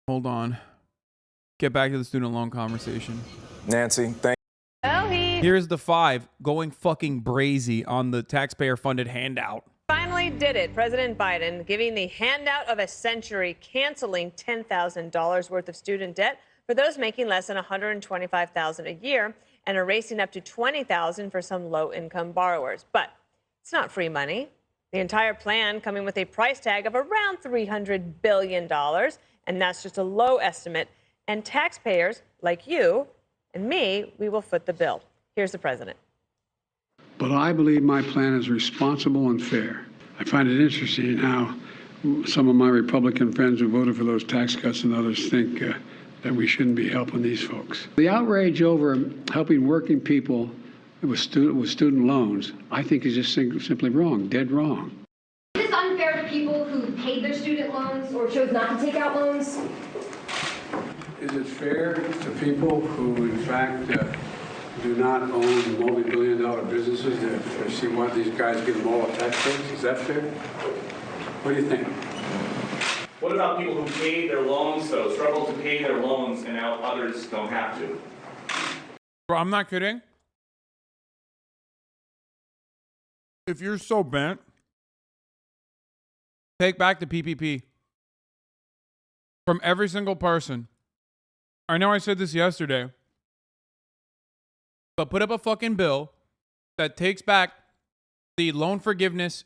Hold on. Get back to the student loan conversation. Nancy, thank Well, Here's the 5 going fucking brazy on the taxpayer-funded handout. finally did it. President Biden giving the handout of a century, canceling $10,000 worth of student debt for those making less than $125,000 a year and erasing up to $20,000 for some low-income borrowers. But it's not free money. The entire plan coming with a price tag of around $300 billion, and that's just a low estimate. And taxpayers like you and me, we will foot the bill. Here's the president. But I believe my plan is responsible and fair. I find it interesting how some of my Republican friends who voted for those tax cuts and others think that we shouldn't be helping these folks. The outrage over helping working people with student loans, I think is just simply wrong, dead wrong. Is this unfair to people who paid their student loans or chose not to take out loans? Is it fair to people who, in fact, do not own multi-billion-dollar businesses to see why these guys get them all a tax breaks? Is that fair? What do you think? What about people who paid their loans, though, struggle to pay their loans, and now others don't have to? Bro, I'm not kidding. If you're so bent, take back the PPP from every single person. I know I said this yesterday, but put up a fucking bill that takes back the loan forgiveness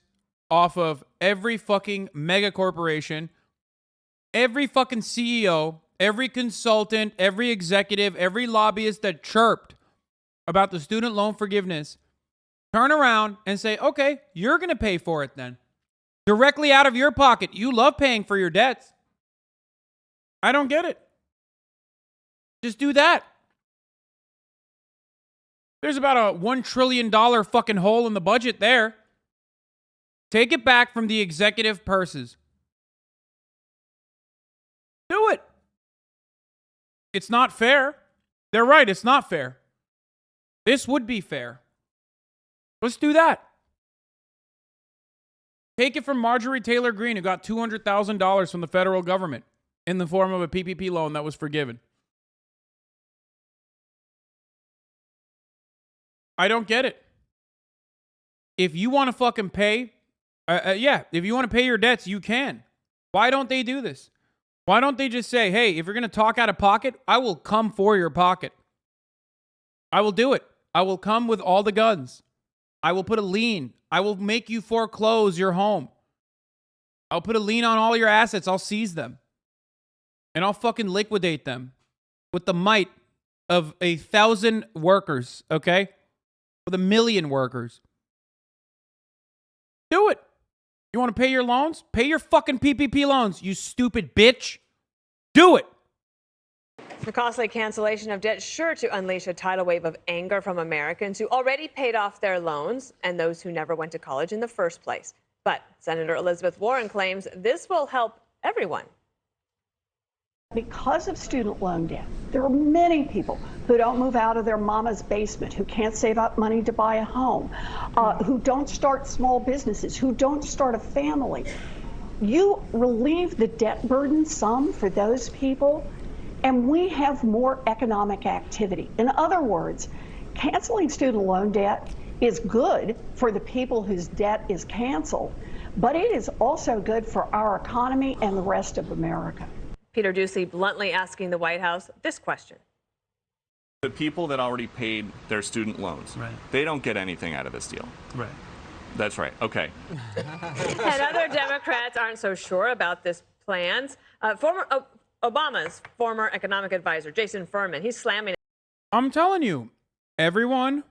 off of every fucking mega corporation, every fucking CEO, every consultant, every executive, every lobbyist that chirped about the student loan forgiveness. Turn around and say, okay, you're going to pay for it then. Directly out of your pocket. You love paying for your debts. I don't get it. Just do that. There's about a $1 trillion fucking hole in the budget there. Take it back from the executive purses. Do it. It's not fair. They're right, it's not fair. This would be fair. Let's do that. Take it from Marjorie Taylor Greene, who got $200,000 from the federal government in the form of a PPP loan that was forgiven. I don't get it. If you want to fucking pay, if you want to pay your debts, you can. Why don't they do this? Why don't they just say, hey, if you're going to talk out of pocket, I will come for your pocket. I will do it. I will come with all the guns. I will put a lien. I will make you foreclose your home. I'll put a lien on all your assets. I'll seize them. And I'll fucking liquidate them with the might of 1,000 workers, okay? With 1 million workers. Do it. You want to pay your loans? Pay your fucking PPP loans, you stupid bitch. Do it. The costly cancellation of debt sure to unleash a tidal wave of anger from Americans who already paid off their loans and those who never went to college in the first place. But Senator Elizabeth Warren claims this will help everyone. Because of student loan debt, there are many people who don't move out of their mama's basement, who can't save up money to buy a home, who don't start small businesses, who don't start a family. You relieve the debt burden some for those people, and we have more economic activity. In other words, canceling student loan debt is good for the people whose debt is canceled, but it is also good for our economy and the rest of America. Peter Doocy bluntly asking the White House this question. The people that already paid their student loans, right, they don't get anything out of this deal. Right. That's right. Okay. And other Democrats aren't so sure about this plans. Obama's former economic advisor, Jason Furman, he's slamming it. I'm telling you, everyone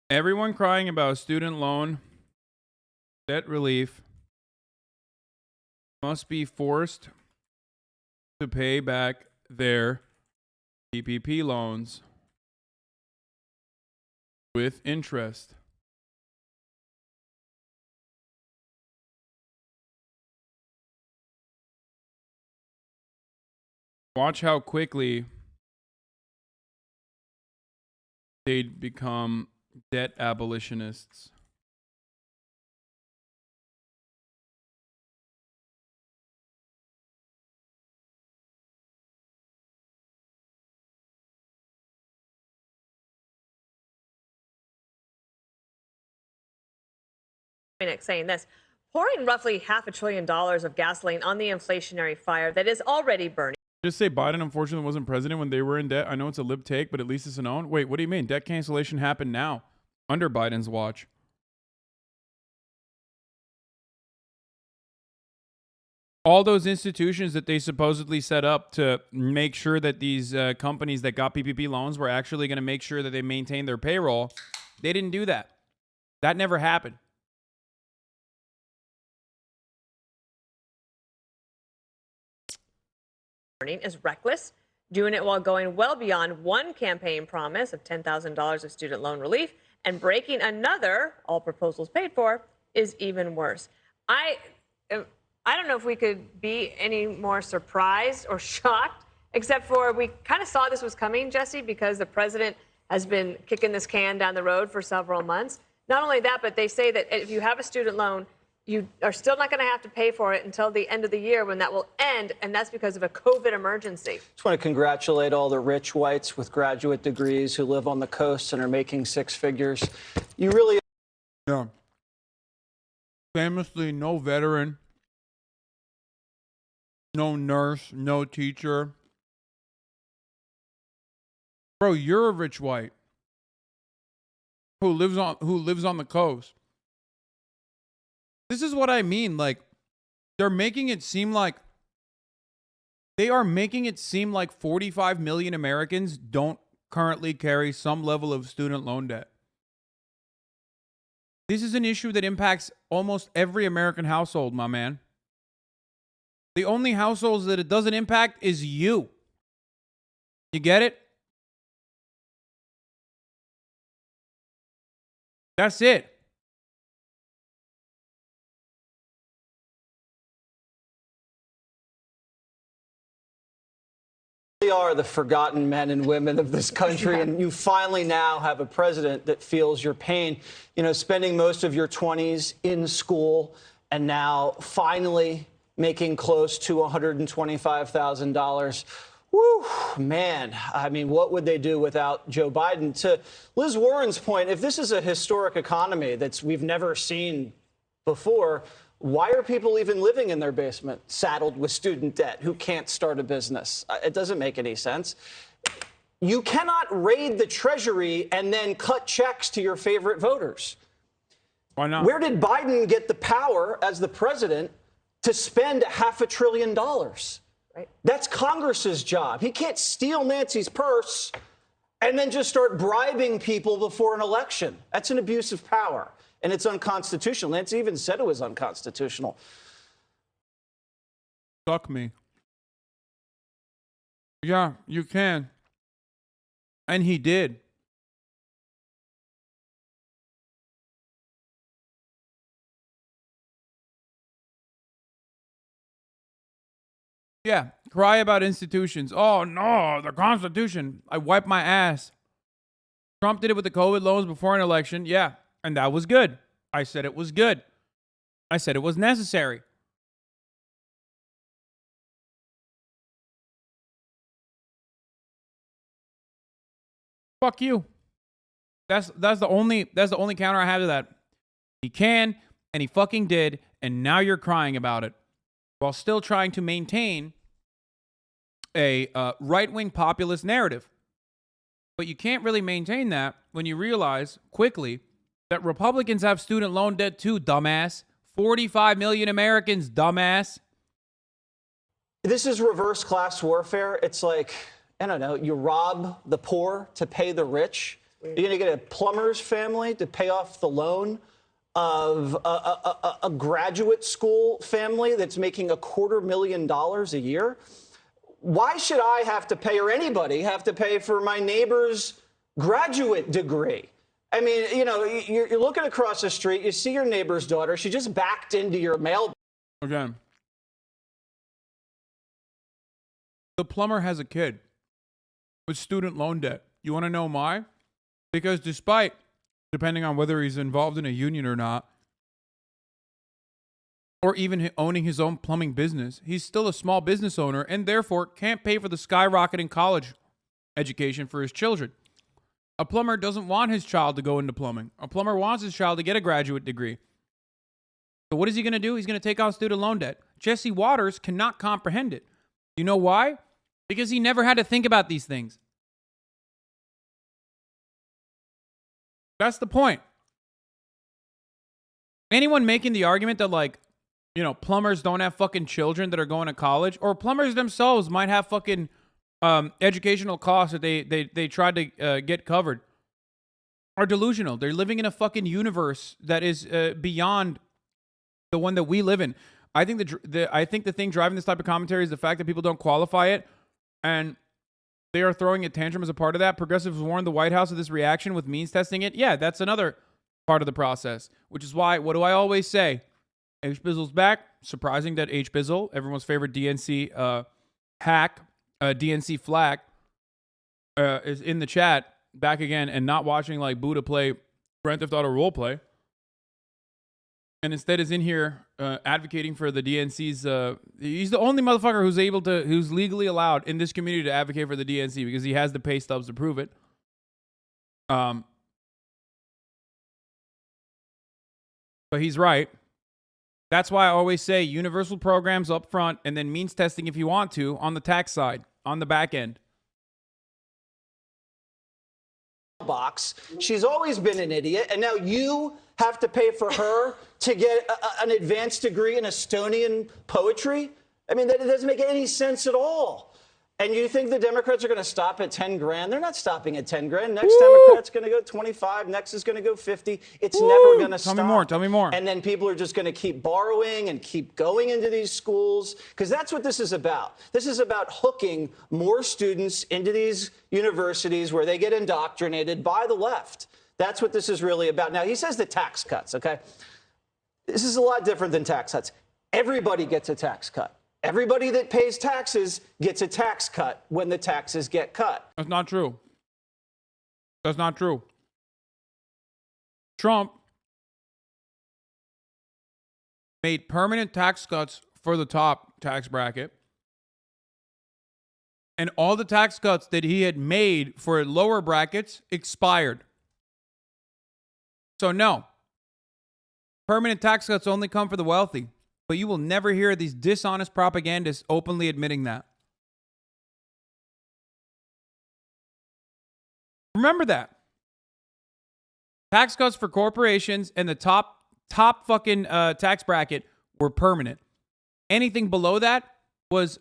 crying about student loan debt relief must be forced to pay back their PPP loans with interest. Watch how quickly they'd become debt abolitionists. saying this, pouring roughly $500 billion of gasoline on the inflationary fire that is already burning. Just say Biden unfortunately wasn't president when they were in debt. I know it's a lib take, but at least it's a known. Wait, what do you mean? Debt cancellation happened now, under Biden's watch. All those institutions that they supposedly set up to make sure that these companies that got PPP loans were actually going to make sure that they maintain their payroll, they didn't do that. That never happened. Is reckless, doing it while going well beyond one campaign promise of $10,000 of student loan relief and breaking another, all proposals paid for, is even worse. I don't know if we could be any more surprised or shocked, except for we kind of saw this was coming, Jesse, because the president has been kicking this can down the road for several months. Not only that, but they say that if you have a student loan, you are still not going to have to pay for it until the end of the year when that will end, and that's because of a COVID emergency. Just want to congratulate all the rich whites with graduate degrees who live on the coast and are making six figures. You really... Yeah. Famously, no veteran, no nurse, no teacher. Bro, you're a rich white who lives on the coast. This is what I mean. Like, they are making it seem like 45 million Americans don't currently carry some level of student loan debt. This is an issue that impacts almost every American household, my man. The only households that it doesn't impact is you. You get it? That's it. are the forgotten men and women of this country, and you finally now have a president that feels your pain. You know, spending most of your 20s in school and now finally making close to $125,000. Woo, man. I mean, what would they do without Joe Biden? To Liz Warren's point, if this is a historic economy we've never seen before, why are people even living in their basement saddled with student debt who can't start a business? It doesn't make any sense. You cannot raid the Treasury and then cut checks to your favorite voters. Why not? Where did Biden get the power as the president to spend $500 billion? Right. That's Congress's job. He can't steal Nancy's purse and then just start bribing people before an election. That's an abuse of power. And it's unconstitutional. Nancy even said it was unconstitutional. Suck me. Yeah, you can. And he did. Yeah, cry about institutions. Oh, no, the Constitution. I wiped my ass. Trump did it with the COVID loans before an election. Yeah. And that was good. I said it was good. I said it was necessary. Fuck you. That's the only counter I have to that. He can, and he fucking did, and now you're crying about it, while still trying to maintain a right-wing populist narrative. But you can't really maintain that when you realize quickly that Republicans have student loan debt too, dumbass. 45 million Americans, dumbass. This is reverse class warfare. It's like, I don't know, you rob the poor to pay the rich. You're going to get a plumber's family to pay off the loan of a graduate school family that's making $250,000 a year. Why should I have to pay, or anybody have to pay, for my neighbor's graduate degree? I mean, you know, you're looking across the street, you see your neighbor's daughter, she just backed into your mail. Okay. The plumber has a kid with student loan debt. You want to know why? Because depending on whether he's involved in a union or not, or even owning his own plumbing business, he's still a small business owner and therefore can't pay for the skyrocketing college education for his children. A plumber doesn't want his child to go into plumbing. A plumber wants his child to get a graduate degree. So what is he going to do? He's going to take out student loan debt. Jesse Waters cannot comprehend it. You know why? Because he never had to think about these things. That's the point. Anyone making the argument that, like, you know, plumbers don't have fucking children that are going to college, or plumbers themselves might have fucking educational costs that they tried to get covered, are delusional. They're living in a fucking universe that is beyond the one that we live in. I think the thing driving this type of commentary is the fact that people don't qualify it, and they are throwing a tantrum as a part of that. Progressives warned the White House of this reaction with means testing it. Yeah, that's another part of the process, which is why, what do I always say? H-Bizzle's back. Surprising that H-Bizzle, everyone's favorite DNC hack, DNC flack, is in the chat, back again, and not watching like Buddha play Grand Theft Auto roleplay. And instead is in here advocating for the DNC's. He's the only motherfucker who's legally allowed in this community to advocate for the DNC because he has the pay stubs to prove it. But he's right. That's why I always say universal programs up front and then means testing if you want to on the tax side, on the back end. Box. She's always been an idiot, and now you have to pay for her to get an advanced degree in Estonian poetry? I mean, that doesn't make any sense at all. And you think the Democrats are going to stop at 10 grand? They're not stopping at 10 grand. Next Democrat's going to go 25. Next is going to go 50. It's never going to stop. Tell me more. And then people are just going to keep borrowing and keep going into these schools, because that's what this is about. This is about hooking more students into these universities where they get indoctrinated by the left. That's what this is really about. Now, he says the tax cuts, okay? This is a lot different than tax cuts. Everybody gets a tax cut. Everybody that pays taxes gets a tax cut when the taxes get cut. That's not true. That's not true. Trump made permanent tax cuts for the top tax bracket. And all the tax cuts that he had made for lower brackets expired. So no, permanent tax cuts only come for the wealthy. But you will never hear these dishonest propagandists openly admitting that. Remember that. Tax cuts for corporations and the top fucking tax bracket were permanent. Anything below that was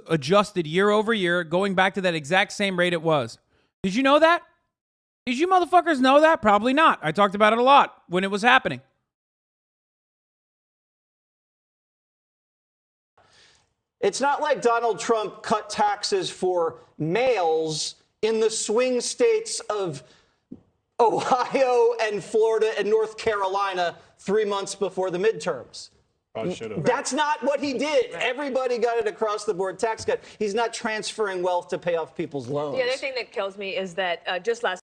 adjusted year over year, going back to that exact same rate it was. Did you know that? Did you motherfuckers know that? Probably not. I talked about it a lot when it was happening. It's not like Donald Trump cut taxes for males in the swing states of Ohio and Florida and North Carolina 3 months before the midterms. That's not what he did. Everybody got it across the board tax cut. He's not transferring wealth to pay off people's loans. The other thing that kills me is that just last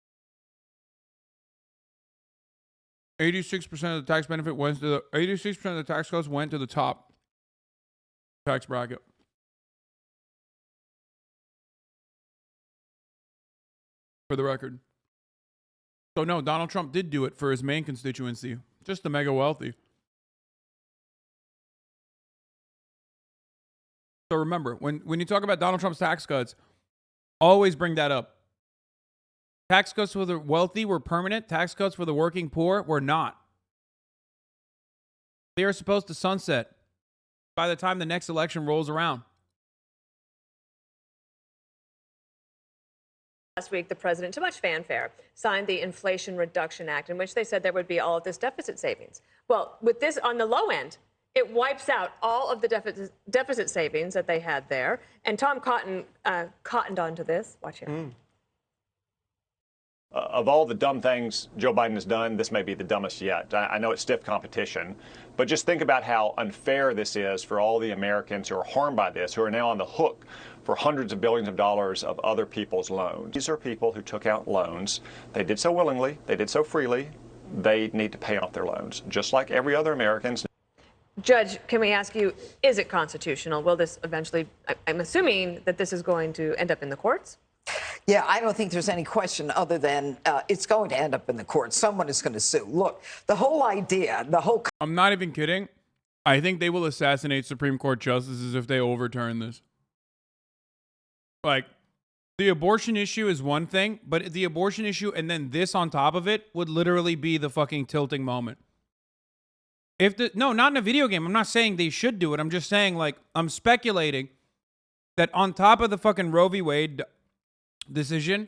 86% of the tax benefit went to the 86% of the tax cuts went to the top tax bracket. For the record. So no, Donald Trump did do it for his main constituency, just the mega wealthy. So remember, when you talk about Donald Trump's tax cuts, always bring that up. Tax cuts for the wealthy were permanent. Tax cuts for the working poor were not. They are supposed to sunset by the time the next election rolls around. Last week, the president, to much fanfare, signed the Inflation Reduction Act, in which they said there would be all of this deficit savings. Well, with this on the low end, it wipes out all of the deficit savings that they had there. And Tom cottoned onto this. Watch here. Of all the dumb things Joe Biden has done, this may be the dumbest yet. I know it's stiff competition, but just think about how unfair this is for all the Americans who are harmed by this, who are now on the hook for hundreds of billions of dollars of other people's loans. These are people who took out loans. They did so willingly. They did so freely. They need to pay off their loans, just like every other American. Judge, can we ask you, is it constitutional? Will this eventually, I'm assuming that this is going to end up in the courts? Yeah, I don't think there's any question other than it's going to end up in the courts. Someone is going to sue. Look, the whole idea, the whole... I'm not even kidding. I think they will assassinate Supreme Court justices if they overturn this. Like, the abortion issue is one thing, but the abortion issue and then this on top of it would literally be the fucking tilting moment. No, not in a video game. I'm not saying they should do it. I'm just saying, like, I'm speculating that on top of the fucking Roe v. Wade decision,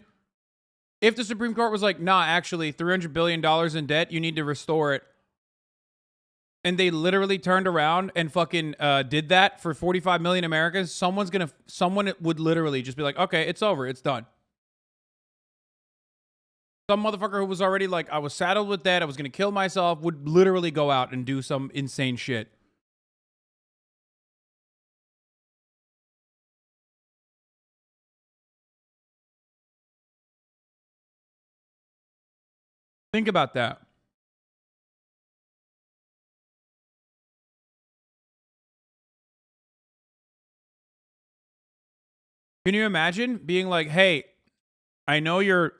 if the Supreme Court was like, nah, actually, $300 billion in debt, you need to restore it. And they literally turned around and fucking did that for 45 million Americans, someone would literally just be like, okay, it's over. It's done. Some motherfucker who was already like, I was saddled with debt, I was going to kill myself, would literally go out and do some insane shit. Think about that. Can you imagine being like, hey, I know your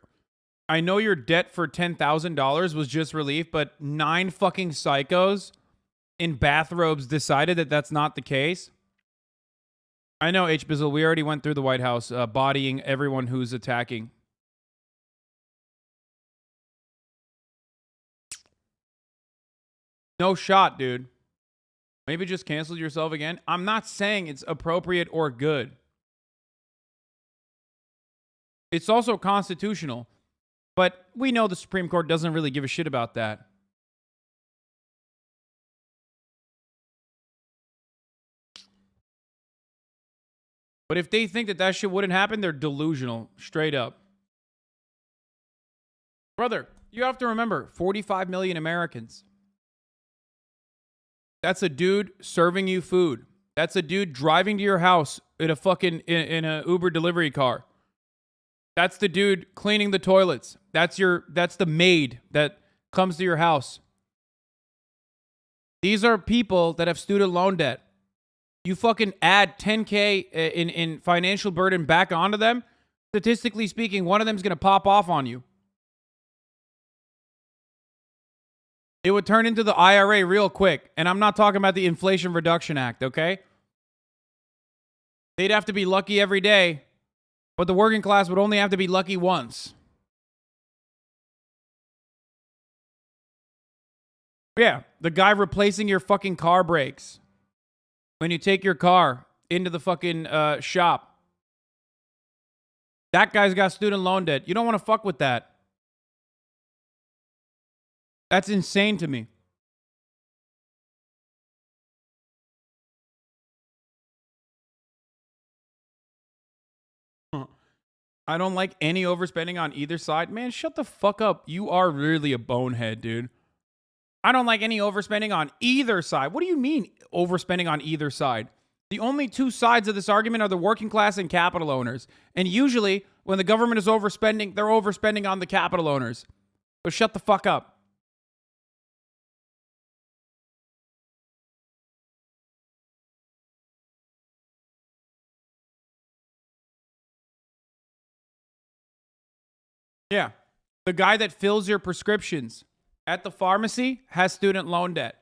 debt for $10,000 was just relief, but 9 fucking psychos in bathrobes decided that that's not the case? I know, H. Bizzle, we already went through the White House bodying everyone who's attacking. No shot, dude. Maybe just cancel yourself again. I'm not saying it's appropriate or good. It's also constitutional. But we know the Supreme Court doesn't really give a shit about that. But if they think that that shit wouldn't happen, they're delusional. Straight up. Brother, you have to remember, 45 million Americans. That's a dude serving you food. That's a dude driving to your house in a fucking in a Uber delivery car. That's the dude cleaning the toilets. That's the maid that comes to your house. These are people that have student loan debt. You fucking add 10K in financial burden back onto them. Statistically speaking, one of them is going to pop off on you. It would turn into the IRA real quick. And I'm not talking about the Inflation Reduction Act, okay? They'd have to be lucky every day, but the working class would only have to be lucky once. Yeah, the guy replacing your fucking car brakes when you take your car into the fucking shop. That guy's got student loan debt. You don't want to fuck with that. That's insane to me. I don't like any overspending on either side. Man, shut the fuck up. You are really a bonehead, dude. I don't like any overspending on either side. What do you mean overspending on either side? The only two sides of this argument are the working class and capital owners. And usually, when the government is overspending, they're overspending on the capital owners. So shut the fuck up. Yeah. The guy that fills your prescriptions at the pharmacy has student loan debt.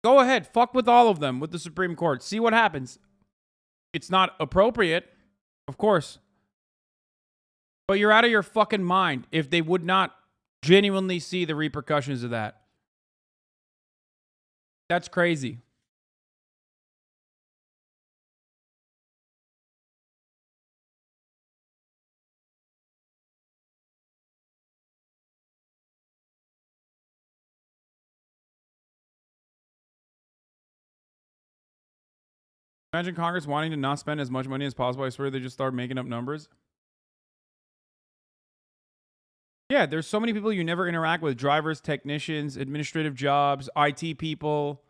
Go ahead. Fuck with all of them with the Supreme Court. See what happens. It's not appropriate, of course. But you're out of your fucking mind if they would not genuinely see the repercussions of that. That's crazy. Imagine Congress wanting to not spend as much money as possible. I swear they just start making up numbers. Yeah, there's so many people you never interact with. Drivers, technicians, administrative jobs, IT people,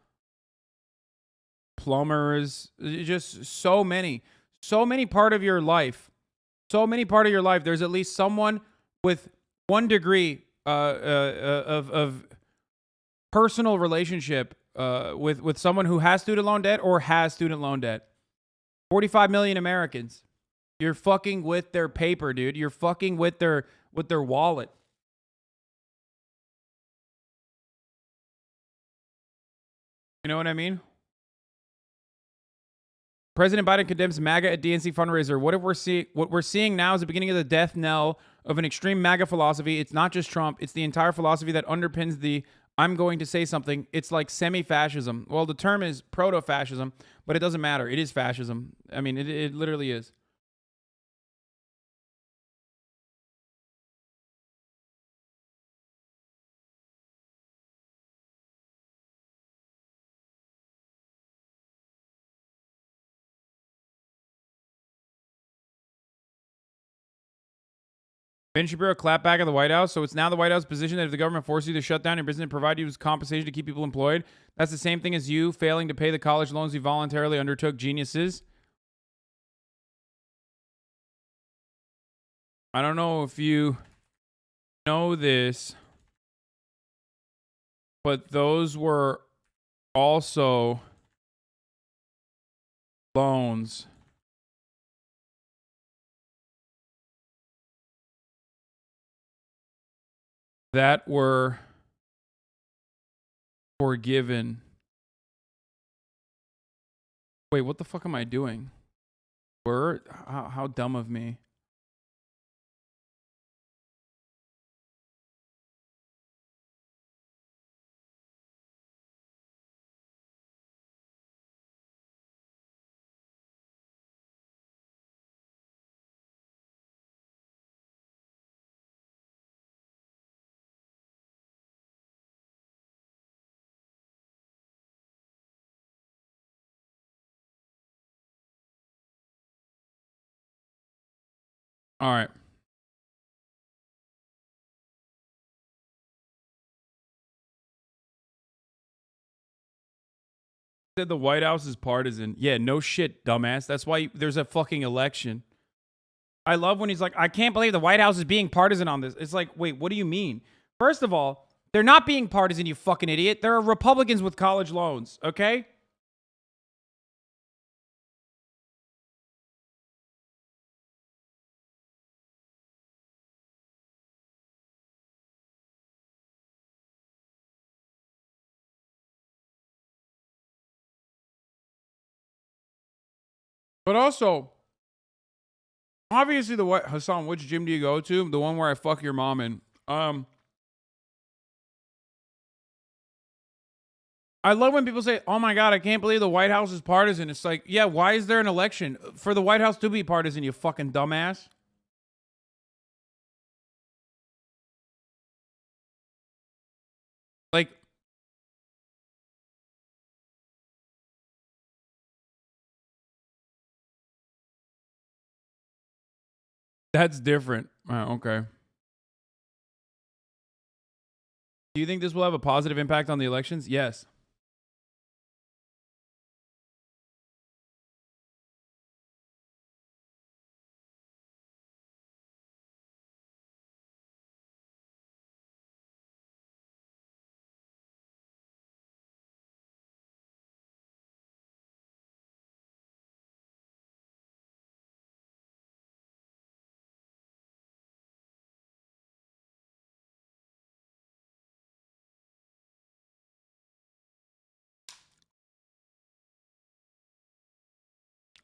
plumbers. Just so many. So many part of your life. So many part of your life. There's at least someone with 1 degree of personal relationship with someone who has student loan debt or has student loan debt. 45 million Americans. You're fucking with their paper, dude. You're fucking with their wallet. You know what I mean? President Biden condemns MAGA at DNC fundraiser. What we're seeing now is the beginning of the death knell of an extreme MAGA philosophy. It's not just Trump. It's the entire philosophy that underpins the I'm going to say something. It's like semi-fascism. Well, the term is proto-fascism, but it doesn't matter. It is fascism. I mean, it literally is. Ben Shapiro clapped back at the White House. So it's now the White House position that if the government forces you to shut down your business and provide you with compensation to keep people employed, that's the same thing as you failing to pay the college loans you voluntarily undertook. Geniuses. I don't know if you know this, but those were also loans that were forgiven. Wait, what the fuck am I doing? How dumb of me. All right. Said the White House is partisan. Yeah, no shit, dumbass. That's why there's a fucking election. I love when he's like, I can't believe the White House is being partisan on this. It's like, wait, what do you mean? First of all, they're not being partisan, you fucking idiot. There are Republicans with college loans, okay? But also, obviously, Hasan, which gym do you go to? The one where I fuck your mom in. I love when people say, oh my God, I can't believe the White House is partisan. It's like, yeah, why is there an election? For the White House to be partisan, you fucking dumbass. Like, that's different. Okay. Do you think this will have a positive impact on the elections? Yes.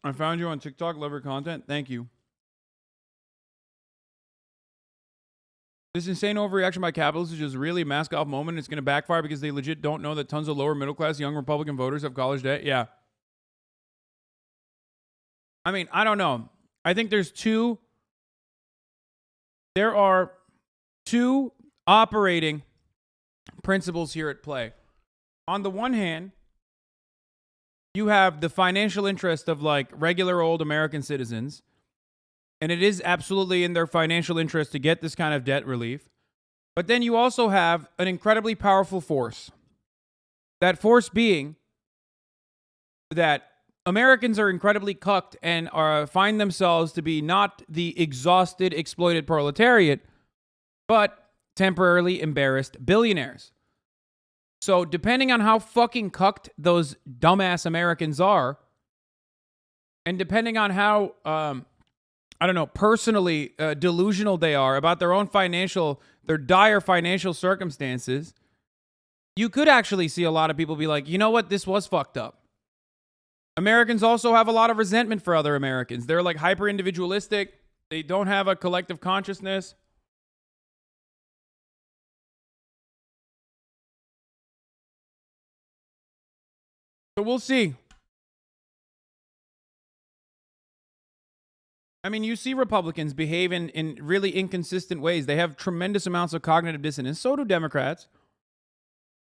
I found you on TikTok. Love your content. Thank you. This insane overreaction by capitalists is just really a mask off moment. It's going to backfire because they legit don't know that tons of lower middle class young Republican voters have college debt. Yeah. I mean, I don't know. I think there are two operating principles here at play. On the one hand, you have the financial interest of like regular old American citizens, and it is absolutely in their financial interest to get this kind of debt relief. But then you also have an incredibly powerful force. That force being that Americans are incredibly cucked and find themselves to be not the exhausted, exploited proletariat, but temporarily embarrassed billionaires. So depending on how fucking cucked those dumbass Americans are, and depending on how I don't know, personally delusional they are about their dire financial circumstances, you could actually see a lot of people be like, you know what, this was fucked up. Americans also have a lot of resentment for other Americans. They're like hyper individualistic. They don't have a collective consciousness. So we'll see. I mean, you see Republicans behave in really inconsistent ways. They have tremendous amounts of cognitive dissonance. So do Democrats.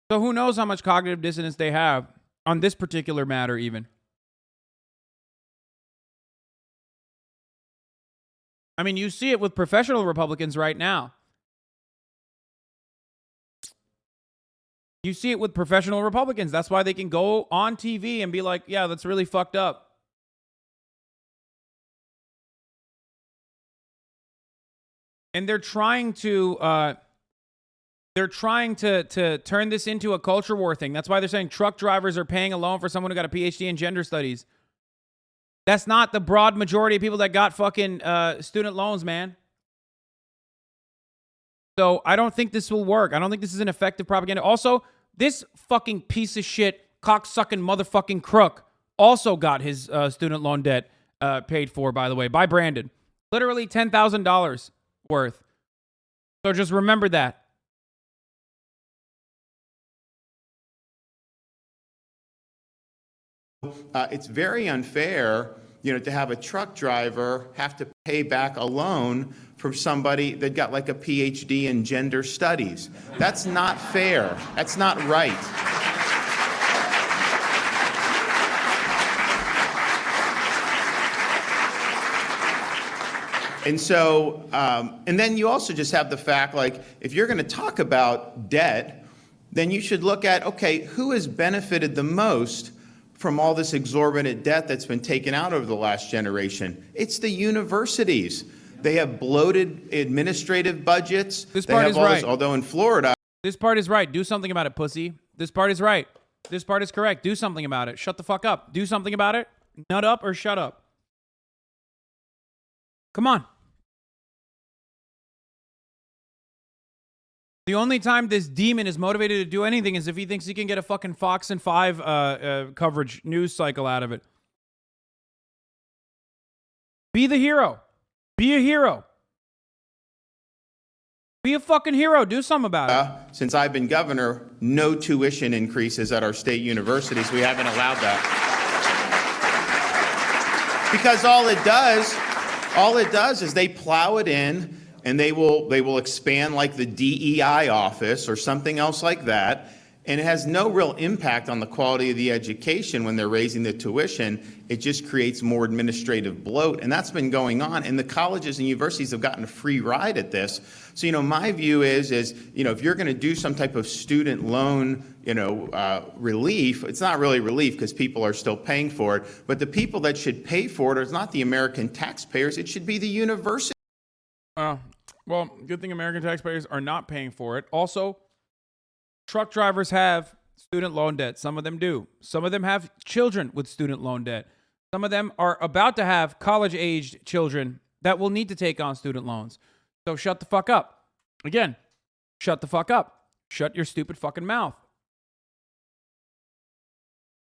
So who knows how much cognitive dissonance they have on this particular matter even. I mean, you see it with professional Republicans right now. You see it with professional Republicans. That's why they can go on TV and be like, yeah, that's really fucked up. And they're trying to turn this into a culture war thing. That's why they're saying truck drivers are paying a loan for someone who got a PhD in gender studies. That's not the broad majority of people that got fucking student loans, man. So I don't think this will work. I don't think this is an effective propaganda. Also, this fucking piece of shit, cocksucking motherfucking crook also got his student loan debt paid for, by the way, by Brandon. Literally $10,000 worth. So just remember that. It's very unfair, to have a truck driver have to pay back a loan from somebody that got like a PhD in gender studies. That's not fair. That's not right. And so, and then you also just have the fact, like, if you're going to talk about debt, then you should look at, okay, who has benefited the most from all this exorbitant debt that's been taken out over the last generation? It's the universities. They have bloated administrative budgets. This part is right. Although in Florida. This part is right. Do something about it, pussy. This part is right. This part is correct. Do something about it. Shut the fuck up. Do something about it. Nut up or shut up. Come on. The only time this demon is motivated to do anything is if he thinks he can get a fucking Fox and 5 coverage news cycle out of it. Be the hero. Be a hero. Be a fucking hero. Do something about it. Since I've been governor, no tuition increases at our state universities. We haven't allowed that. Because all it does is they plow it in, and they will expand like the DEI office or something else like that. And it has no real impact on the quality of the education when they're raising the tuition. It just creates more administrative bloat. And that's been going on. And the colleges and universities have gotten a free ride at this. So, my view is if you're going to do some type of student loan, relief, it's not really relief because people are still paying for it. But the people that should pay for it is not the American taxpayers. It should be the university. Well, good thing American taxpayers are not paying for it. Also, truck drivers have student loan debt. Some of them do. Some of them have children with student loan debt. Some of them are about to have college-aged children that will need to take on student loans. So shut the fuck up. Again, shut the fuck up. Shut your stupid fucking mouth.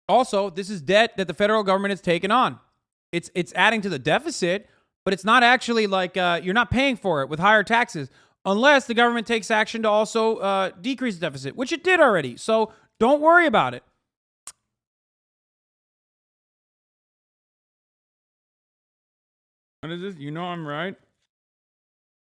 Also, this is debt that the federal government has taken on. It's adding to the deficit, but it's not actually like you're not paying for it with higher taxes unless the government takes action to also decrease the deficit, which it did already. So don't worry about it. What is this? I'm right.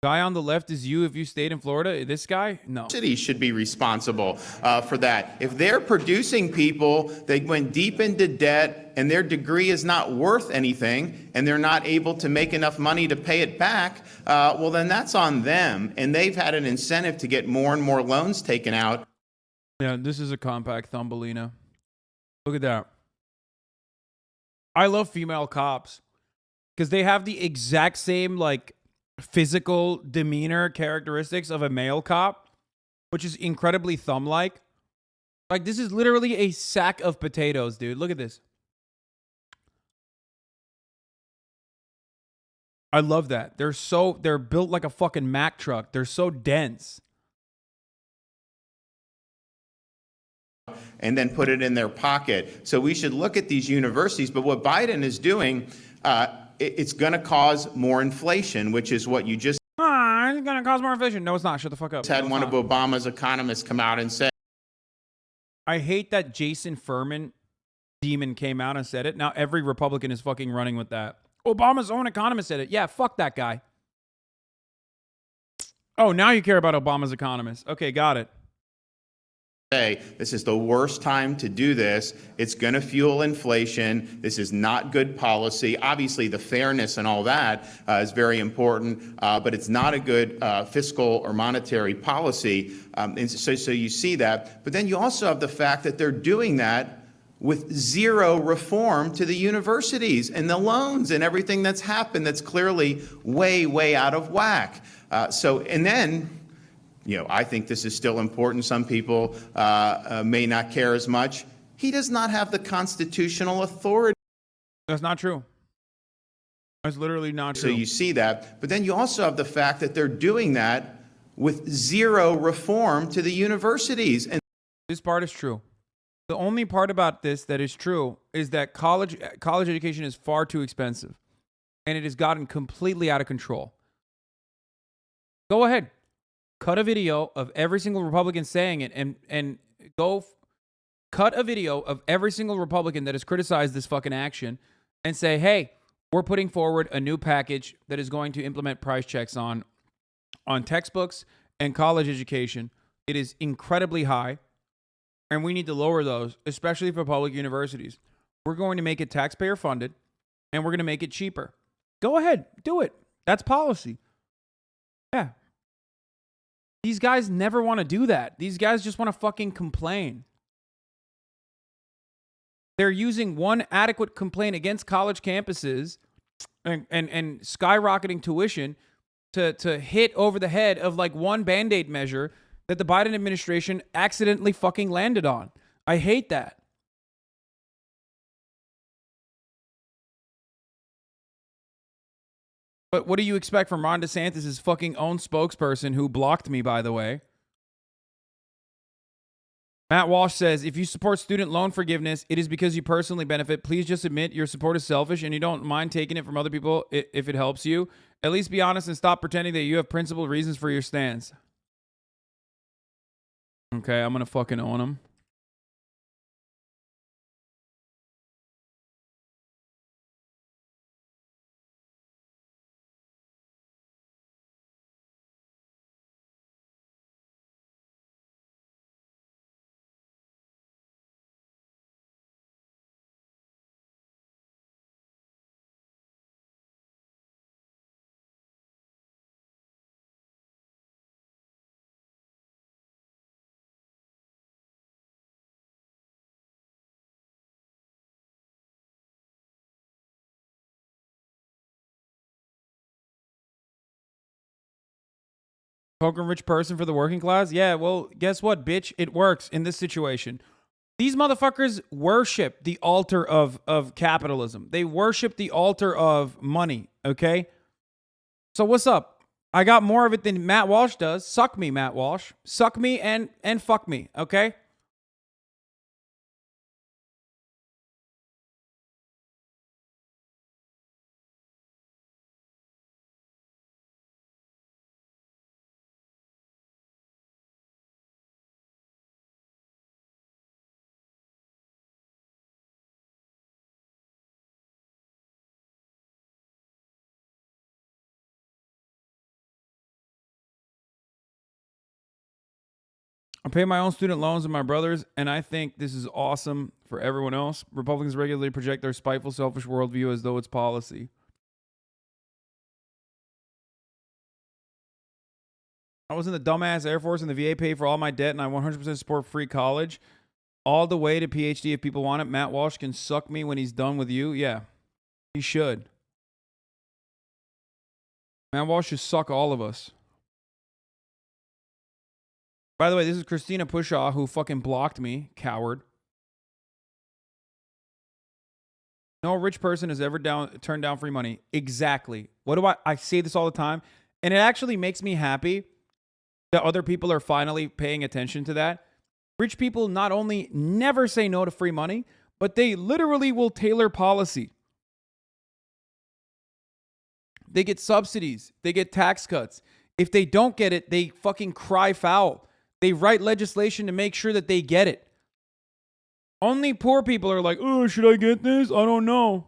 Guy on the left is you if you stayed in Florida. This guy? No. Cities should be responsible for that. If they're producing people that went deep into debt and their degree is not worth anything and they're not able to make enough money to pay it back, well, then that's on them. And they've had an incentive to get more and more loans taken out. Yeah, this is a compact Thumbelina. Look at that. I love female cops because they have the exact same, like, physical demeanor characteristics of a male cop, which is incredibly thumb-like. Like, this is literally a sack of potatoes, dude. Look at this. I love that. They're built like a fucking Mack truck. They're so dense. And then put it in their pocket. So we should look at these universities. But what Biden is doing, it's going to cause more inflation, which is what you just It's going to cause more inflation. No, it's not. Shut the fuck up. had No, one it's of not. Obama's economists come out and say. I hate that Jason Furman demon came out and said it. Now every Republican is fucking running with that. Obama's own economist said it. Yeah, fuck that guy. Oh, now you care about Obama's economist. Okay, got it. Say this is the worst time to do this. It's going to fuel inflation. This is not good policy. Obviously, the fairness and all that is very important, but it's not a good fiscal or monetary policy. And so you see that. But then you also have the fact that they're doing that with zero reform to the universities and the loans and everything that's happened that's clearly way, way out of whack. And then, I think this is still important. Some people may not care as much. He does not have the constitutional authority. That's not true. That's literally not true. So you see that. But then you also have the fact that they're doing that with zero reform to the universities. And this part is true. The only part about this that is true is that college education is far too expensive, and it has gotten completely out of control. Go ahead. Cut a video of every single Republican saying it and cut a video of every single Republican that has criticized this fucking action and say, hey, we're putting forward a new package that is going to implement price checks on textbooks and college education. It is incredibly high, and we need to lower those, especially for public universities. We're going to make it taxpayer funded, and we're going to make it cheaper. Go ahead, do it. That's policy. Yeah. These guys never want to do that. These guys just want to fucking complain. They're using one adequate complaint against college campuses and skyrocketing tuition to hit over the head of like one Band-Aid measure that the Biden administration accidentally fucking landed on. I hate that. But what do you expect from Ron DeSantis' fucking own spokesperson, who blocked me, by the way? Matt Walsh says, if you support student loan forgiveness, it is because you personally benefit. Please just admit your support is selfish and you don't mind taking it from other people if it helps you. At least be honest and stop pretending that you have principled reasons for your stance. Okay, I'm going to fucking own him. Token rich person for the working class? Yeah, well, guess what, bitch? It works in this situation. These motherfuckers worship the altar of capitalism. They worship the altar of money, okay? So what's up? I got more of it than Matt Walsh does. Suck me, Matt Walsh. Suck me and fuck me, okay? I pay my own student loans and my brothers, and I think this is awesome for everyone else. Republicans regularly project their spiteful, selfish worldview as though it's policy. I was in the dumbass Air Force and the VA paid for all my debt, and I 100% support free college. All the way to PhD if people want it. Matt Walsh can suck me when he's done with you. Yeah, he should. Matt Walsh should suck all of us. By the way, this is Christina Pushaw, who fucking blocked me, coward. No rich person has ever turned down free money. Exactly. What do I say this all the time, and it actually makes me happy that other people are finally paying attention to that. Rich people not only never say no to free money, but they literally will tailor policy. They get subsidies. They get tax cuts. If they don't get it, they fucking cry foul. They write legislation to make sure that they get it. Only poor people are like, oh, should I get this? I don't know.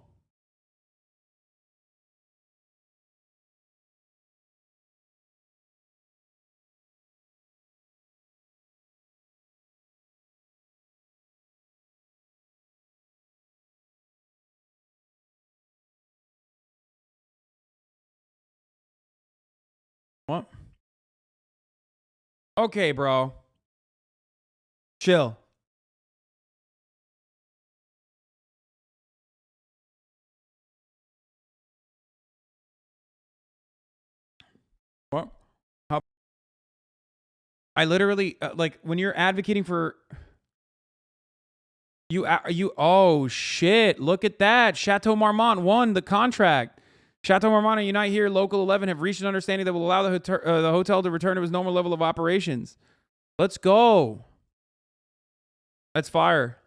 What? Okay, bro. Chill. What? How? I literally like when you're advocating for you. Oh shit! Look at that. Chateau Marmont won the contract. Chateau Marmont and Unite Here Local 11 have reached an understanding that will allow the hotel to return to its normal level of operations. Let's go. That's fire.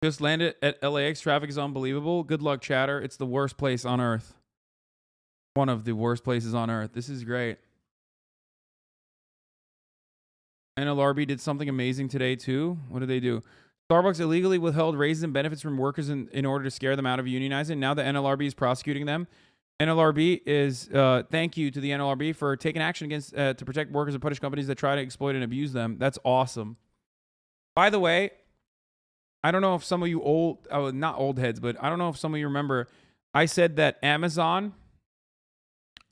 Just landed at LAX. Traffic is unbelievable. Good luck, chatter. It's the worst place on earth. One of the worst places on earth. This is great. NLRB did something amazing today, too. What did they do? Starbucks illegally withheld raises and benefits from workers in order to scare them out of unionizing. Now the NLRB is prosecuting them. NLRB is, thank you to the NLRB for taking action against to protect workers and punish companies that try to exploit and abuse them. That's awesome. By the way, I don't know if some of you not old heads, but I don't know if some of you remember, I said that Amazon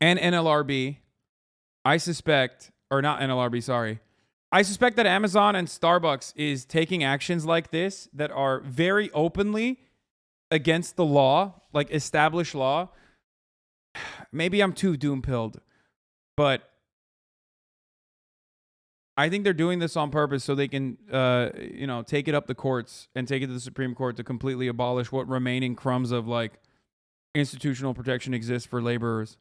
and NLRB, I suspect that Amazon and Starbucks is taking actions like this that are very openly against the law, like established law. Maybe I'm too doom-pilled, but I think they're doing this on purpose so they can, take it up the courts and take it to the Supreme Court to completely abolish what remaining crumbs of, like, institutional protection exists for laborers.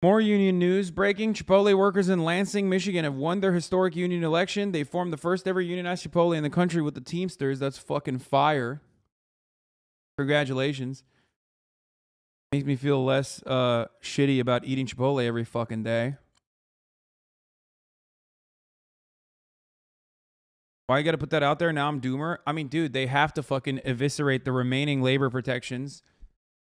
More union news breaking. Chipotle workers in Lansing, Michigan have won their historic union election. They formed the first ever unionized Chipotle in the country with the Teamsters. That's fucking fire. Congratulations. Makes me feel less shitty about eating Chipotle every fucking day. Why you got to put that out there? Now I'm doomer. I mean, dude, they have to fucking eviscerate the remaining labor protections.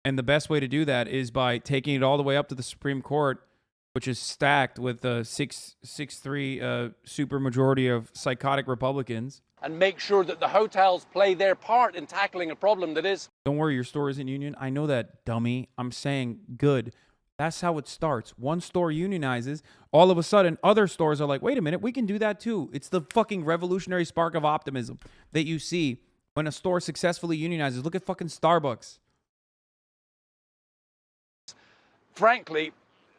And the best way to do that is by taking it all the way up to the Supreme Court, which is stacked with a 6-3 super majority of psychotic Republicans. And make sure that the hotels play their part in tackling a problem that is... Don't worry, your store isn't union. I know that, dummy. I'm saying good. That's how it starts. One store unionizes. All of a sudden, other stores are like, wait a minute, we can do that too. It's the fucking revolutionary spark of optimism that you see when a store successfully unionizes. Look at fucking Starbucks. Frankly,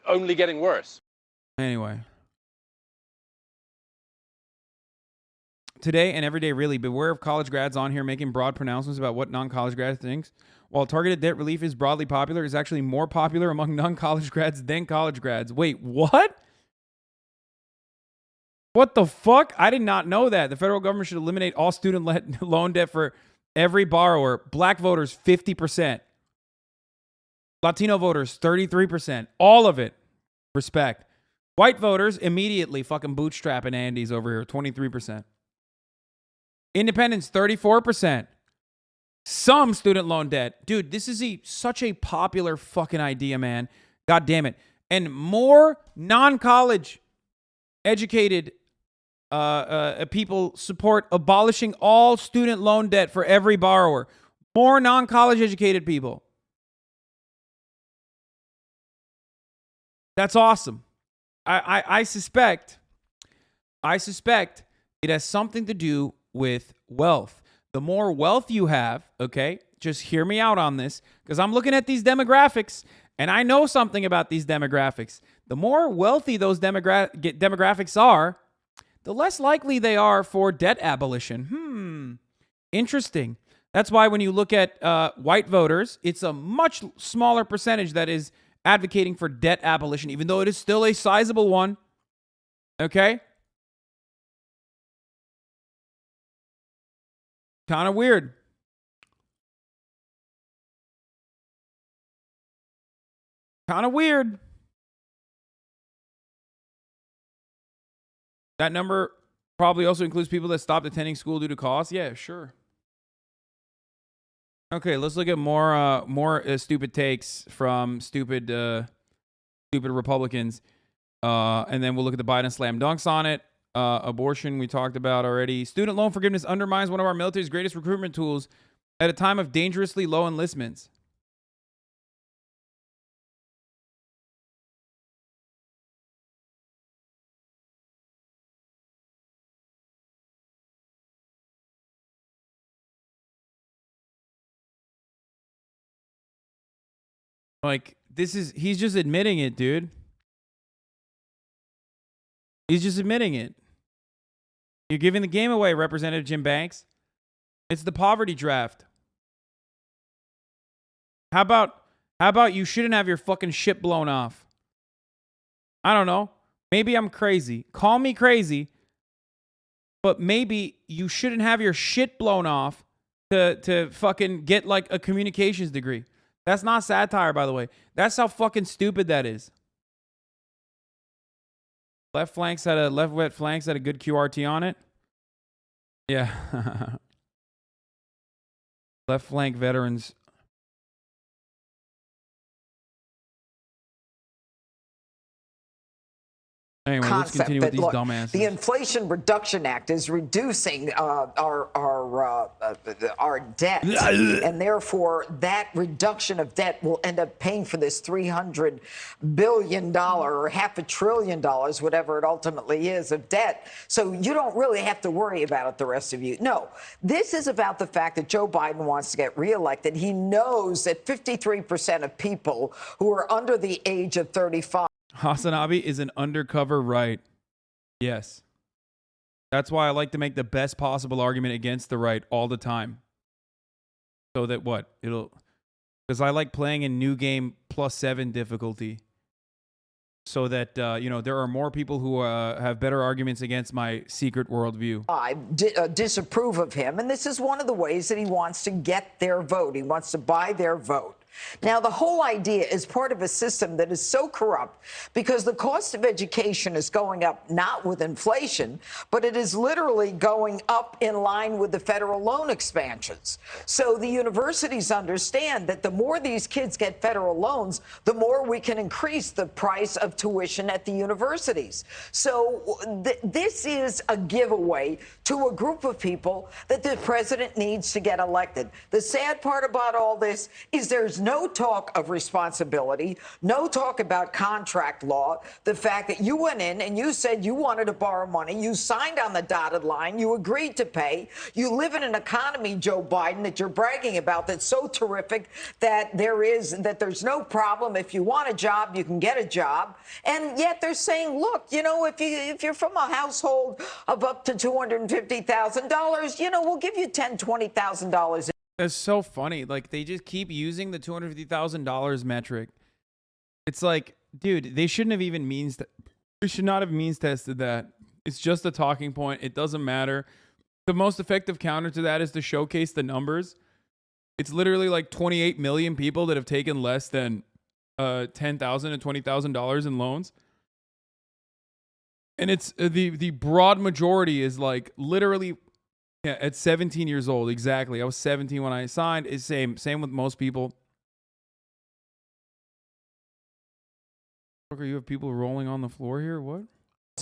only getting worse. Anyway. Today and every day, really, beware of college grads on here making broad pronouncements about what non-college grads think. While targeted debt relief is broadly popular, it's actually more popular among non-college grads than college grads. Wait, what? What the fuck? I did not know that. The federal government should eliminate all student loan debt for every borrower. Black voters, 50%. Latino voters, 33%. All of it. Respect. White voters, immediately fucking bootstrapping Andes over here, 23%. Independents, 34%. Some student loan debt. Dude, this is such a popular fucking idea, man. God damn it. And more non-college educated people support abolishing all student loan debt for every borrower. More non-college educated people. That's awesome. I suspect it has something to do with wealth. The more wealth you have, okay, just hear me out on this, because I'm looking at these demographics and I know something about these demographics. The more wealthy those demographics are, the less likely they are for debt abolition. Interesting. That's why when you look at white voters, it's a much smaller percentage that is advocating for debt abolition, even though it is still a sizable one. Okay? Kind of weird. Kind of weird. That number probably also includes people that stopped attending school due to cost. Yeah, sure. Okay, let's look at more stupid takes from stupid Republicans, and then we'll look at the Biden slam dunks on it. Abortion we talked about already. Student loan forgiveness undermines one of our military's greatest recruitment tools at a time of dangerously low enlistments. Like, he's just admitting it, dude. He's just admitting it. You're giving the game away, Representative Jim Banks. It's the poverty draft. How about you shouldn't have your fucking shit blown off? I don't know. Maybe I'm crazy. Call me crazy. But maybe you shouldn't have your shit blown off to fucking get like a communications degree. That's not satire, by the way. That's how fucking stupid that is. Left wet flanks had a good QRT on it. Yeah. Left flank veterans. Anyway, let's continue with these dumbasses. The Inflation Reduction Act is reducing our debt, and therefore that reduction of debt will end up paying for this $300 billion or $500 billion, whatever it ultimately is, of debt. So you don't really have to worry about it, the rest of you. No, this is about the fact that Joe Biden wants to get reelected. He knows that 53% of people who are under the age of 35. Hasan is an undercover right. Yes. That's why I like to make the best possible argument against the right all the time. So that what? Because I like playing in new game +7 difficulty. So that, there are more people who have better arguments against my secret worldview. I disapprove of him, and this is one of the ways that he wants to get their vote. He wants to buy their vote. Now, the whole idea is part of a system that is so corrupt because the cost of education is going up, not with inflation, but it is literally going up in line with the federal loan expansions. So the universities understand that the more these kids get federal loans, the more we can increase the price of tuition at the universities. So this is a giveaway to a group of people that the president needs to get elected. The sad part about all this is there's no talk of responsibility, no talk about contract law, the fact that you went in and you said you wanted to borrow money, you signed on the dotted line, you agreed to pay, you live in an economy, Joe Biden, that you're bragging about that's so terrific that there's no problem. If you want a job, you can get a job. And yet they're saying, look, if you're from a household of up to $250,000, we'll give you $10,000, $20,000. It's so funny. Like, they just keep using the $250,000 metric. It's like, dude, they shouldn't have even they should not have means tested that. It's just a talking point. It doesn't matter. The most effective counter to that is to showcase the numbers. It's literally like 28 million people that have taken less than $10,000 and $20,000 in loans. And it's the broad majority is like literally at 17 years old. Exactly. I was 17 when I signed. It's same with most people. You have people rolling on the floor here? What?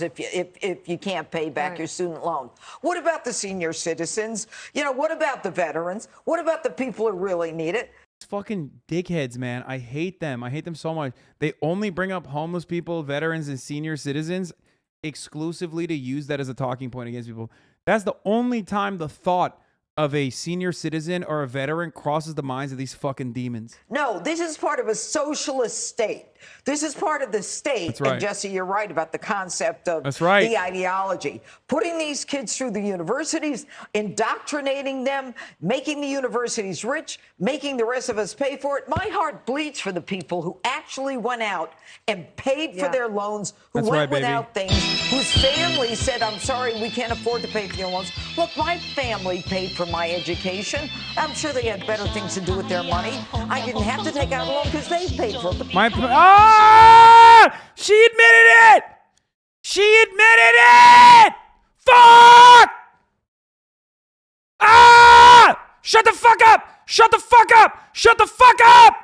if you can't pay back your student loan? What about the senior citizens? You know, what about the veterans? What about the people who really need it? Fucking dickheads, man. I hate them. I hate them so much. They only bring up homeless people, veterans, and senior citizens exclusively to use that as a talking point against people. That's the only time the thought of a senior citizen or a veteran crosses the minds of these fucking demons. No, this is part of a socialist state. This is part of the state. That's right. And Jesse, you're right about the concept of That's right. the ideology. Putting these kids through the universities, indoctrinating them, making the universities rich, making the rest of us pay for it. My heart bleeds for the people who actually went out and paid for their loans, who That's went right, without things, whose families said, I'm sorry, we can't afford to pay for your loans. Look, my family paid for my education. I'm sure they had better things to do with their money. I didn't have to take out a loan because they paid for it. She admitted it! She admitted it! Fuck! Shut the fuck up! Shut the fuck up! Shut the fuck up!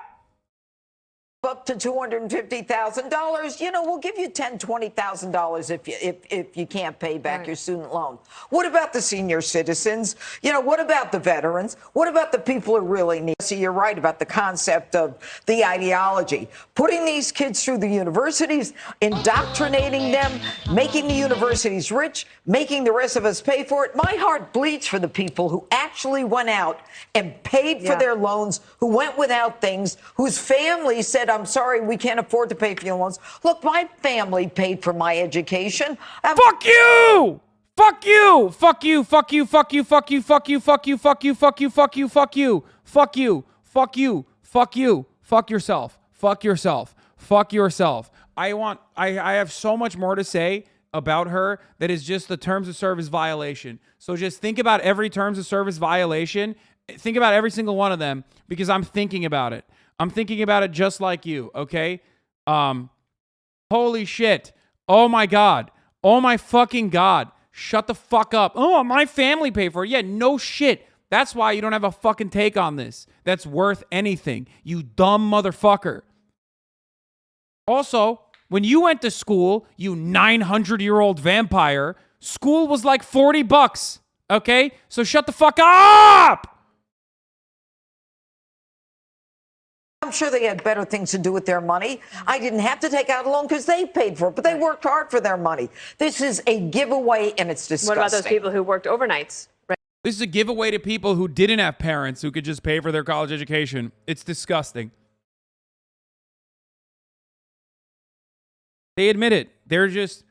Up to $250,000, you know, we'll give you $10,000, $20,000 if you can't pay back your student loan. What about the senior citizens? You know, what about the veterans? What about the people who really need? See, you're right about the concept of the ideology. Putting these kids through the universities, indoctrinating them, making the universities rich, making the rest of us pay for it. My heart bleeds for the people who actually went out and paid for their loans, who went without things, whose families said, I'm sorry, we can't afford to pay for your loans. Look, my family paid for my education. Fuck you! Fuck you! Fuck you! Fuck you! Fuck you! Fuck you! Fuck you! Fuck you! Fuck you! Fuck you! Fuck you! Fuck you! Fuck you! Fuck you! Fuck you! Fuck yourself! Fuck yourself! Fuck yourself! I have so much more to say about her that is just the terms of service violation. So just think about every terms of service violation. Think about every single one of them because I'm thinking about it. I'm thinking about it just like you, okay? Holy shit. Oh my God. Oh my fucking God. Shut the fuck up. Oh, my family paid for it. Yeah, no shit. That's why you don't have a fucking take on this that's worth anything, you dumb motherfucker. Also, when you went to school, you 900-year-old vampire, school was like $40, okay? So shut the fuck up! I'm sure they had better things to do with their money. I didn't have to take out a loan because they paid for it, but they worked hard for their money. This is a giveaway, and it's disgusting. What about those people who worked overnights? Right. This is a giveaway to people who didn't have parents who could just pay for their college education. It's disgusting. They admit it. They're just...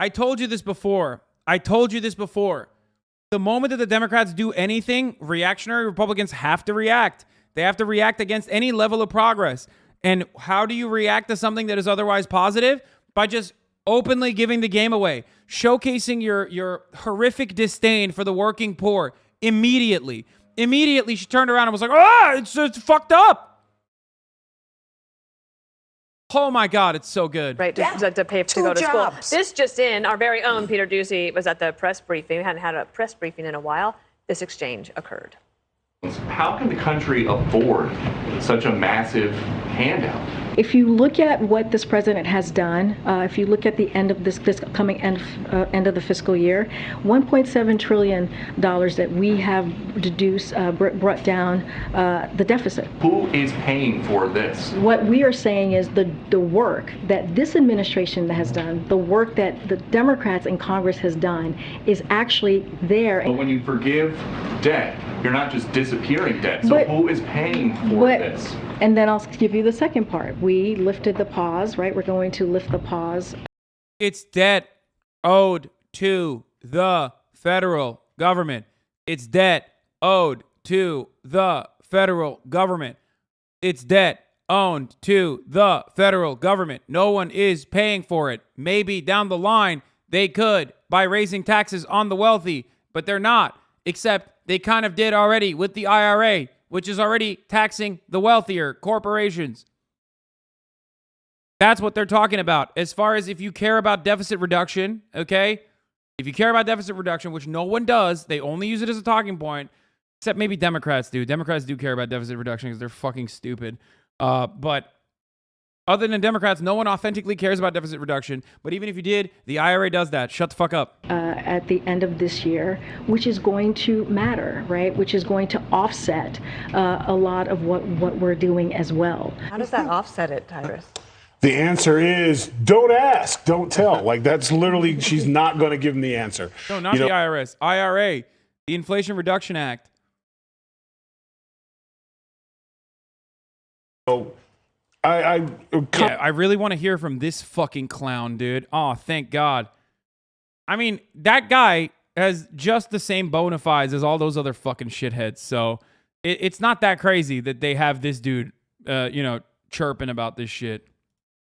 I told you this before. The moment that the Democrats do anything, reactionary Republicans have to react. They have to react against any level of progress. And how do you react to something that is otherwise positive? By just openly giving the game away, showcasing your horrific disdain for the working poor immediately. Immediately, she turned around and was like, it's fucked up. Oh my God, it's so good. Right, to pay to go to school. This just in, our very own Peter Doocy was at the press briefing. We hadn't had a press briefing in a while. This exchange occurred. How can the country afford such a massive handout? If you look at what this president has done, if you look at the end of this coming end of the fiscal year, $1.7 trillion that we have deduced, brought down the deficit. Who is paying for this? What we are saying is the work that this administration has done, the work that the Democrats in Congress has done, is actually there. But when you forgive debt, you're not just disappearing debt. So who is paying for this? And then I'll give you the second part. We lifted the pause, right? We're going to lift the pause. It's debt owed to the federal government. It's debt owed to the federal government. It's debt owned to the federal government. No one is paying for it. Maybe down the line they could by raising taxes on the wealthy, but they're not, except they kind of did already with the IRA, which is already taxing the wealthier corporations. That's what they're talking about. As far as if you care about deficit reduction, okay? If you care about deficit reduction, which no one does, they only use it as a talking point, except maybe Democrats do. Democrats do care about deficit reduction because they're fucking stupid. But Other than Democrats, no one authentically cares about deficit reduction. But even if you did, the IRA does that. Shut the fuck up. At the end of this year, which is going to matter, right? Which is going to offset a lot of what we're doing as well. How does that offset it, Tyrus? The answer is don't ask, don't tell. Like, that's literally, she's not going to give him the answer. No, not the IRS. IRA, the Inflation Reduction Act. So, I really want to hear from this fucking clown, dude. Oh, thank God. I mean, that guy has just the same bona fides as all those other fucking shitheads. So it's not that crazy that they have this dude, chirping about this shit.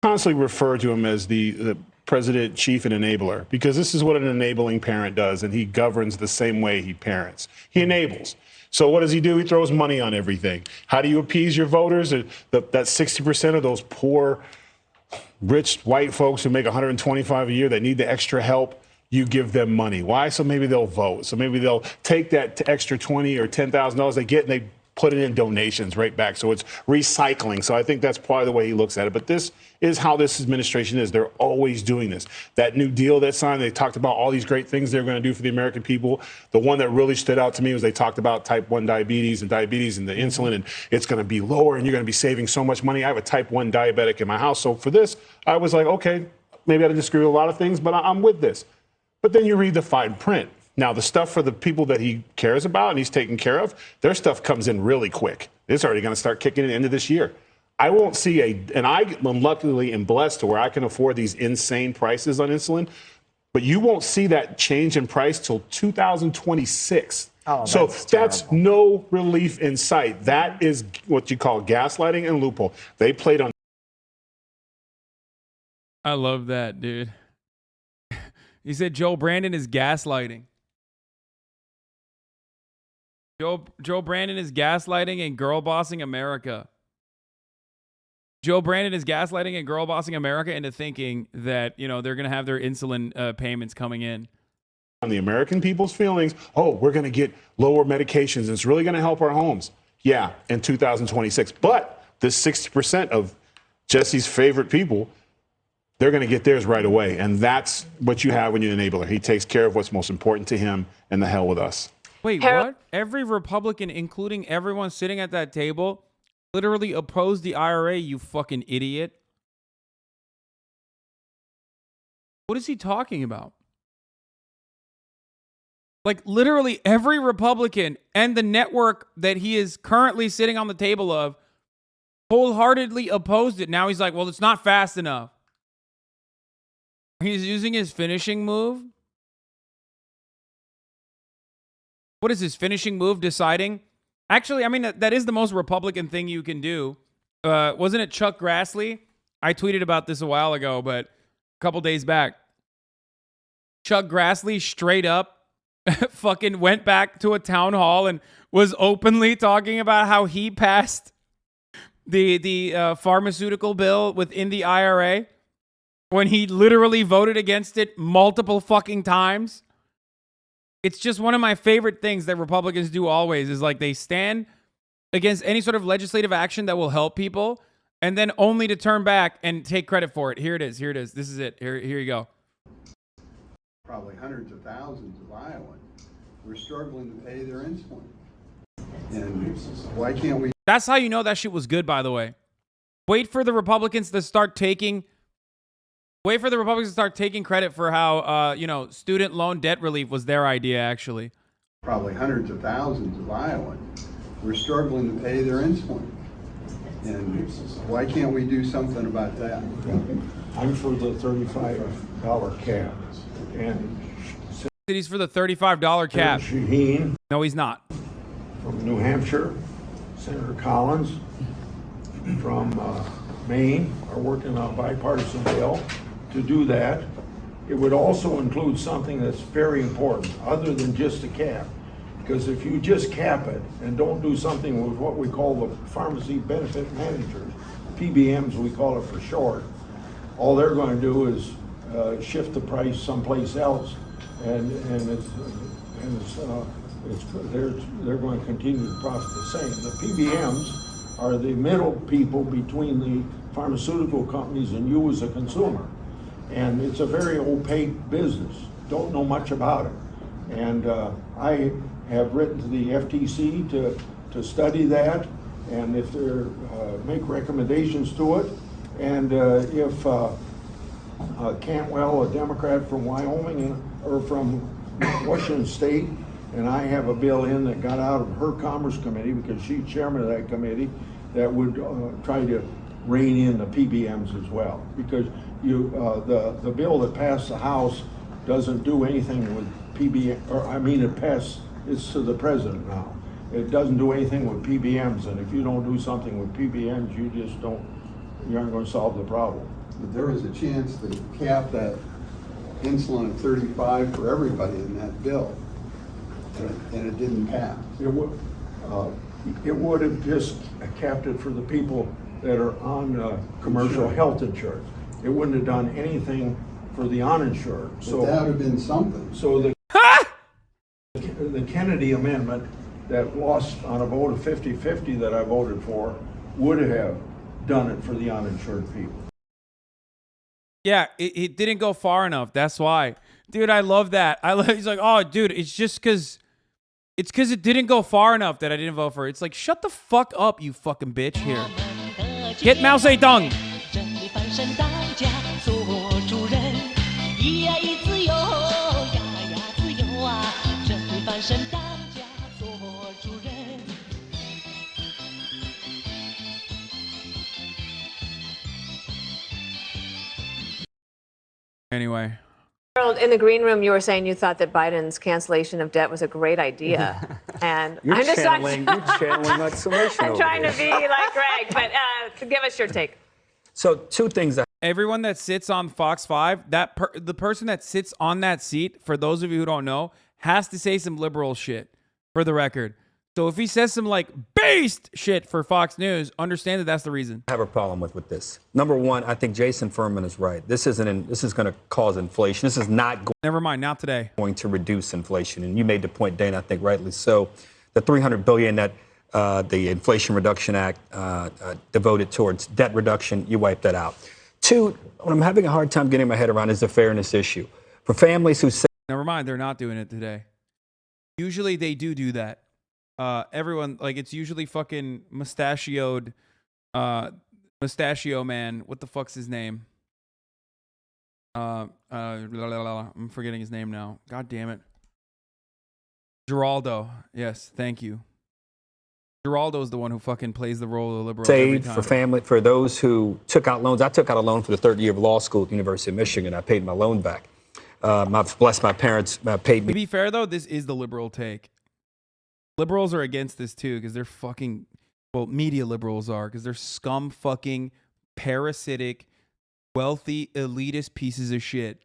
Constantly refer to him as the president, chief, and enabler, because this is what an enabling parent does, and he governs the same way he parents. He enables. So what does he do? He throws money on everything. How do you appease your voters? That 60% of those poor, rich white folks who make $125 a year that need the extra help, you give them money. Why? So maybe they'll vote. So maybe they'll take that extra $20,000 or $10,000 they get and they put it in donations right back. So it's recycling. So I think that's probably the way he looks at it. But this is how this administration is. They're always doing this. That new deal that signed, they talked about all these great things they're going to do for the American people. The one that really stood out to me was they talked about type 1 diabetes and the insulin, and it's going to be lower and you're going to be saving so much money. I have a type 1 diabetic in my house. So for this, I was like, okay, maybe I disagree with a lot of things, but I'm with this. But then you read the fine print. Now, the stuff for the people that he cares about and he's taking care of, their stuff comes in really quick. It's already going to start kicking in the end of this year. I won't see and I'm luckily and blessed to where I can afford these insane prices on insulin, but you won't see that change in price till 2026. Oh, so that's no relief in sight. That is what you call gaslighting and loophole. They played on. I love that, dude. He said Joe Brandon is gaslighting. Joe Brandon is gaslighting and girl bossing America. Joe Brandon is gaslighting and girl bossing America into thinking that, they're going to have their insulin payments coming in. On the American people's feelings, we're going to get lower medications and it's really going to help our homes. Yeah, in 2026. But this 60% of Jesse's favorite people, they're going to get theirs right away. And that's what you have when you're an enabler. He takes care of what's most important to him, and the hell with us. Wait, what? Every Republican, including everyone sitting at that table, literally opposed the IRA, you fucking idiot. What is he talking about? Like, literally every Republican and the network that he is currently sitting on the table of wholeheartedly opposed it. Now he's like, well, it's not fast enough. He's using his finishing move. What is his finishing move? Deciding? Actually, I mean, that is the most Republican thing you can do. Wasn't it Chuck Grassley? I tweeted about this a while ago, but a couple days back. Chuck Grassley straight up fucking went back to a town hall and was openly talking about how he passed the pharmaceutical bill within the IRA when he literally voted against it multiple fucking times. It's just one of my favorite things that Republicans do always is like they stand against any sort of legislative action that will help people and then only to turn back and take credit for it. Here it is. Here it is. This is it. Here you go. Probably hundreds of thousands of Iowans were struggling to pay their insulin. And why can't we? That's how you know that shit was good, by the way. Wait for the Republicans to start taking credit for how, student loan debt relief was their idea, actually. Probably hundreds of thousands of Iowans were struggling to pay their insulin. And why can't we do something about that? I'm for the $35 cap. And he's for the $35 cap. Shaheen. No, he's not. From New Hampshire, Senator Collins from Maine are working on a bipartisan bill to do that. It would also include something that's very important, other than just a cap. Because if you just cap it and don't do something with what we call the pharmacy benefit managers, PBMs we call it for short, all they're going to do is shift the price someplace else, and they're going to continue to profit the same. The PBMs are the middle people between the pharmaceutical companies and you as a consumer. And it's a very opaque business. Don't know much about it. And I have written to the FTC to study that, and if they make recommendations to it, and if Cantwell, a Democrat from Wyoming or from Washington State, and I have a bill in that got out of her Commerce Committee because she's chairman of that committee, that would try to rein in the PBMs as well, because the bill that passed the House doesn't do anything with PBM, or I mean it passed, it's to the president now. It doesn't do anything with PBMs, and if you don't do something with PBMs, you aren't going to solve the problem. But there was a chance to cap that insulin at 35 for everybody in that bill, and it didn't pass. It would have just capped it for the people that are on commercial health insurance. It wouldn't have done anything for the uninsured. So that would have been something. So the Kennedy amendment that lost on a vote of 50-50 that I voted for would have done it for the uninsured people. Yeah, it didn't go far enough. That's why. Dude, I love that. He's like, oh, dude, it's just because it didn't go far enough that I didn't vote for it. It's like, shut the fuck up, you fucking bitch here. Get Mao Zedong. Anyway. Harold, in the green room, you were saying you thought that Biden's cancellation of debt was a great idea, and You're I'm just channeling like summation. I'm trying to be like Greg, but give us your take. So two things. Everyone that sits on Fox 5, the person that sits on that seat, for those of you who don't know, has to say some liberal shit, for the record. So if he says some like based shit for Fox News, understand that that's the reason. I have a problem with this. Number one, I think Jason Furman is right. This is going to cause inflation. This is not never mind, not today. Going to reduce inflation. And you made the point, Dana, I think rightly so. The $300 billion that the Inflation Reduction Act devoted towards debt reduction, you wipe that out. Two, what I'm having a hard time getting my head around is the fairness issue. For families who say... Never mind, they're not doing it today. Usually they do that. Everyone, like, it's usually fucking mustachio man. What the fuck's his name? I'm forgetting his name now. God damn it. Geraldo. Yes, thank you. Geraldo's the one who fucking plays the role of the liberal. Saved for those who took out loans. I took out a loan for the third year of law school at the University of Michigan. I paid my loan back. Bless my parents paid me. To be fair, though, this is the liberal take. Liberals are against this, too, because they're fucking... Well, media liberals are, because they're scum fucking parasitic, wealthy, elitist pieces of shit.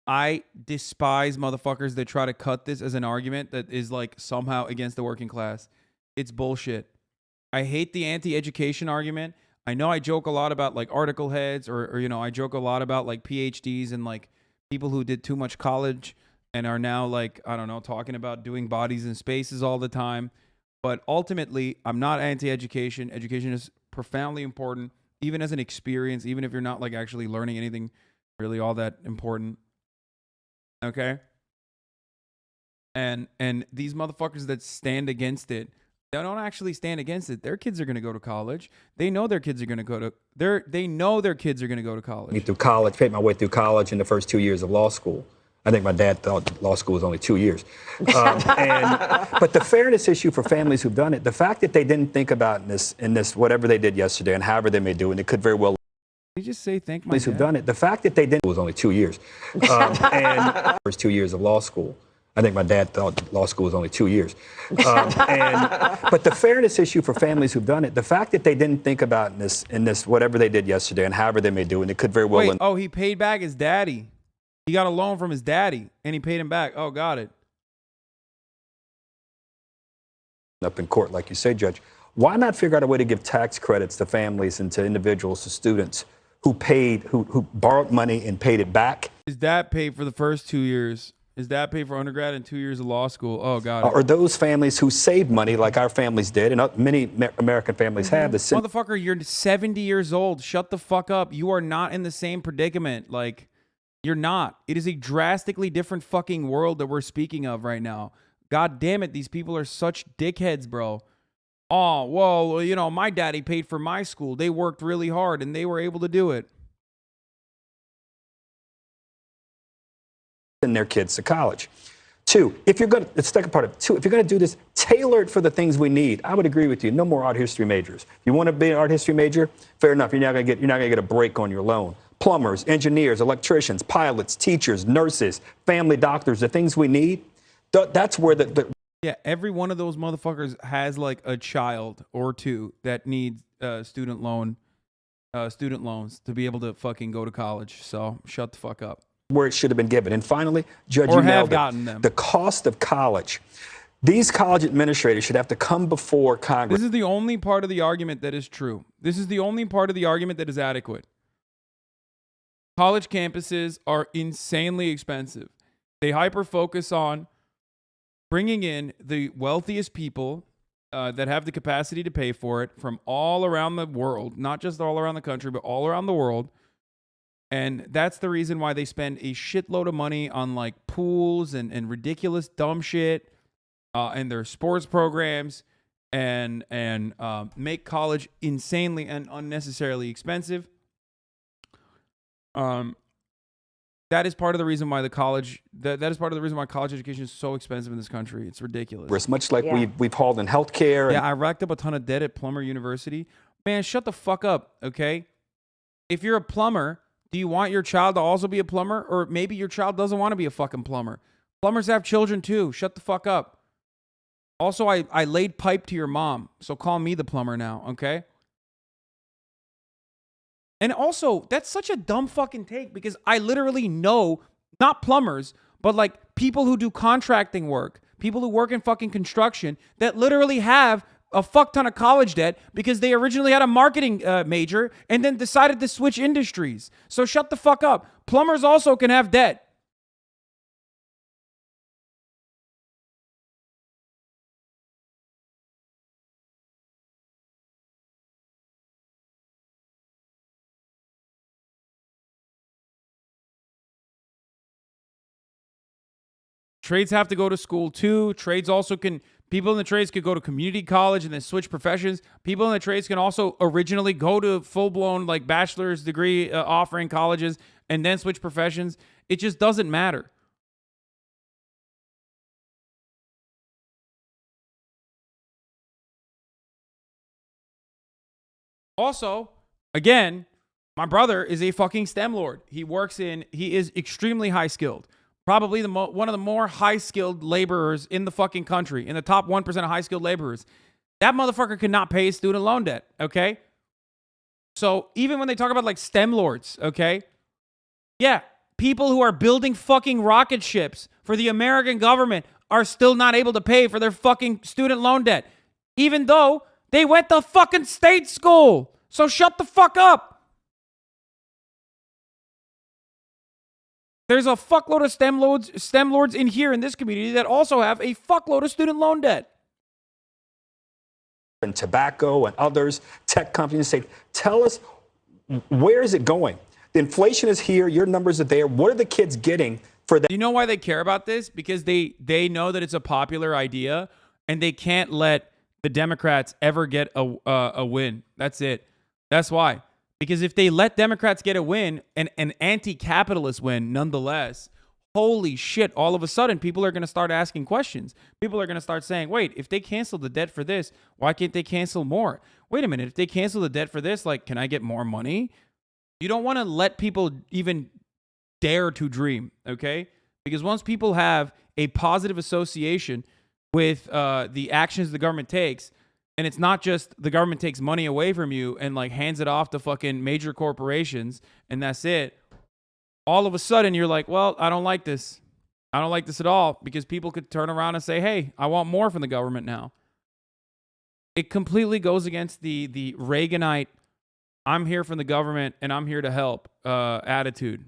I despise motherfuckers that try to cut this as an argument that is, like, somehow against the working class. It's bullshit. I hate the anti-education argument. I know I joke a lot about, like, article heads or you know, I joke a lot about, like, PhDs and, like, people who did too much college and are now, like, I don't know, talking about doing bodies in spaces all the time. But ultimately, I'm not anti-education. Education is profoundly important, even as an experience, even if you're not, like, actually learning anything really all that important. Okay? And these motherfuckers that stand against it, they don't actually stand against it. Their kids are going to go to college. They know their kids are going to go to they know their kids are going to go to college. Through college, paid my way through college in the first 2 years of law school. I think my dad thought law school was only 2 years. But the fairness issue for families who've done it, the fact that they didn't think about in this whatever they did yesterday and however they may do, and it could very well. Did you just say thank my families who've done it, the fact that they didn't was only 2 years. And first 2 years of law school. I think my dad thought law school was only 2 years. But the fairness issue for families who've done it, the fact that they didn't think about in this whatever they did yesterday and however they may do, and it could very well. Wait, he paid back his daddy. He got a loan from his daddy, and he paid him back. Oh, got it. Up in court, like you say, Judge. Why not figure out a way to give tax credits to families and to individuals, to students who borrowed money and paid it back? His dad paid for the first 2 years. His dad paid for undergrad and 2 years of law school. Oh, God. Or those families who saved money like our families did, and many American families have. Motherfucker, you're 70 years old. Shut the fuck up. You are not in the same predicament. Like, you're not. It is a drastically different fucking world that we're speaking of right now. God damn it, these people are such dickheads, bro. Oh, well, you know, my daddy paid for my school. They worked really hard and they were able to do it. Send their kids to college. Two, if you're going to, the second part of it, two, if you're going to do this tailored for the things we need, I would agree with you. No more art history majors. If you want to be an art history major, fair enough. You're not going to get a break on your loan. Plumbers, engineers, electricians, pilots, teachers, nurses, family doctors, the things we need. That's where yeah, every one of those motherfuckers has like a child or two that needs student loans to be able to fucking go to college. So shut the fuck up. Where it should have been given. And finally, Judge, or you have nailed gotten it. them. The cost of college. These college administrators should have to come before Congress. This is the only part of the argument that is true. This is the only part of the argument that is adequate. College campuses are insanely expensive. They hyper-focus on bringing in the wealthiest people that have the capacity to pay for it from all around the world, not just all around the country, but all around the world. And that's the reason why they spend a shitload of money on like pools and ridiculous dumb shit and their sports programs and make college insanely and unnecessarily expensive. That is part of the reason why that is part of the reason why college education is so expensive in this country. It's ridiculous. It's much like we've hauled in healthcare. Yeah, I racked up a ton of debt at Plummer University. Man, shut the fuck up, okay? If you're a plumber, do you want your child to also be a plumber? Or maybe your child doesn't want to be a fucking plumber. Plumbers have children too. Shut the fuck up. Also, I laid pipe to your mom, so call me the plumber now, okay? And also, that's such a dumb fucking take because I literally know, not plumbers, but like people who do contracting work, people who work in fucking construction that literally have a fuck ton of college debt because they originally had a marketing major and then decided to switch industries. So shut the fuck up. Plumbers also can have debt. Trades have to go to school too. People in the trades could go to community college and then switch professions. People in the trades can also originally go to full-blown like bachelor's degree offering colleges and then switch professions. It just doesn't matter. Also, again, my brother is a fucking STEM lord. He is extremely high skilled. Probably one of the more high-skilled laborers in the fucking country, in the top 1% of high-skilled laborers. That motherfucker could not pay his student loan debt, okay? So even when they talk about like STEM lords, okay? Yeah, people who are building fucking rocket ships for the American government are still not able to pay for their fucking student loan debt, even though they went to fucking state school. So shut the fuck up. There's a fuckload of STEM lords in here in this community that also have a fuckload of student loan debt. And tobacco and others, tech companies say, tell us, where is it going? The inflation is here. Your numbers are there. What are the kids getting for that? Do you know why they care about this? Because they know that it's a popular idea and they can't let the Democrats ever get a win. That's it. That's why. Because if they let Democrats get a win, and an anti-capitalist win nonetheless, holy shit, all of a sudden people are going to start asking questions. People are going to start saying, wait, if they cancel the debt for this, why can't they cancel more? Wait a minute, if they cancel the debt for this, like, can I get more money? You don't want to let people even dare to dream, okay? Because once people have a positive association with the actions the government takes, and it's not just the government takes money away from you and like hands it off to fucking major corporations and that's it. All of a sudden you're like, well, I don't like this. I don't like this at all, because people could turn around and say, hey, I want more from the government now. It completely goes against the Reaganite, I'm here from the government and I'm here to help attitude.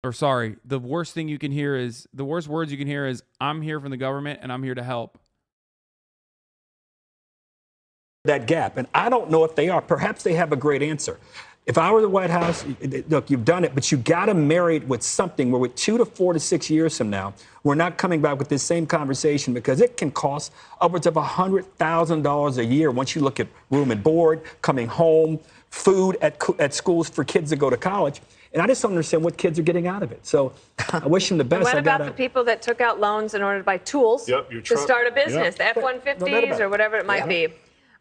Or sorry, the worst thing you can hear is, the worst words you can hear is, I'm here from the government and I'm here to help. That gap. And I don't know if they are. Perhaps they have a great answer. If I were the White House, look, you've done it, but you got to marry it with something where with 2 to 4 to 6 years from now, we're not coming back with this same conversation, because it can cost upwards of $100,000 a year once you look at room and board, coming home, food at schools for kids that go to college. And I just don't understand what kids are getting out of it. So I wish them the best. And what about the people that took out loans in order to buy tools to start a business, the F-150s or whatever it might be?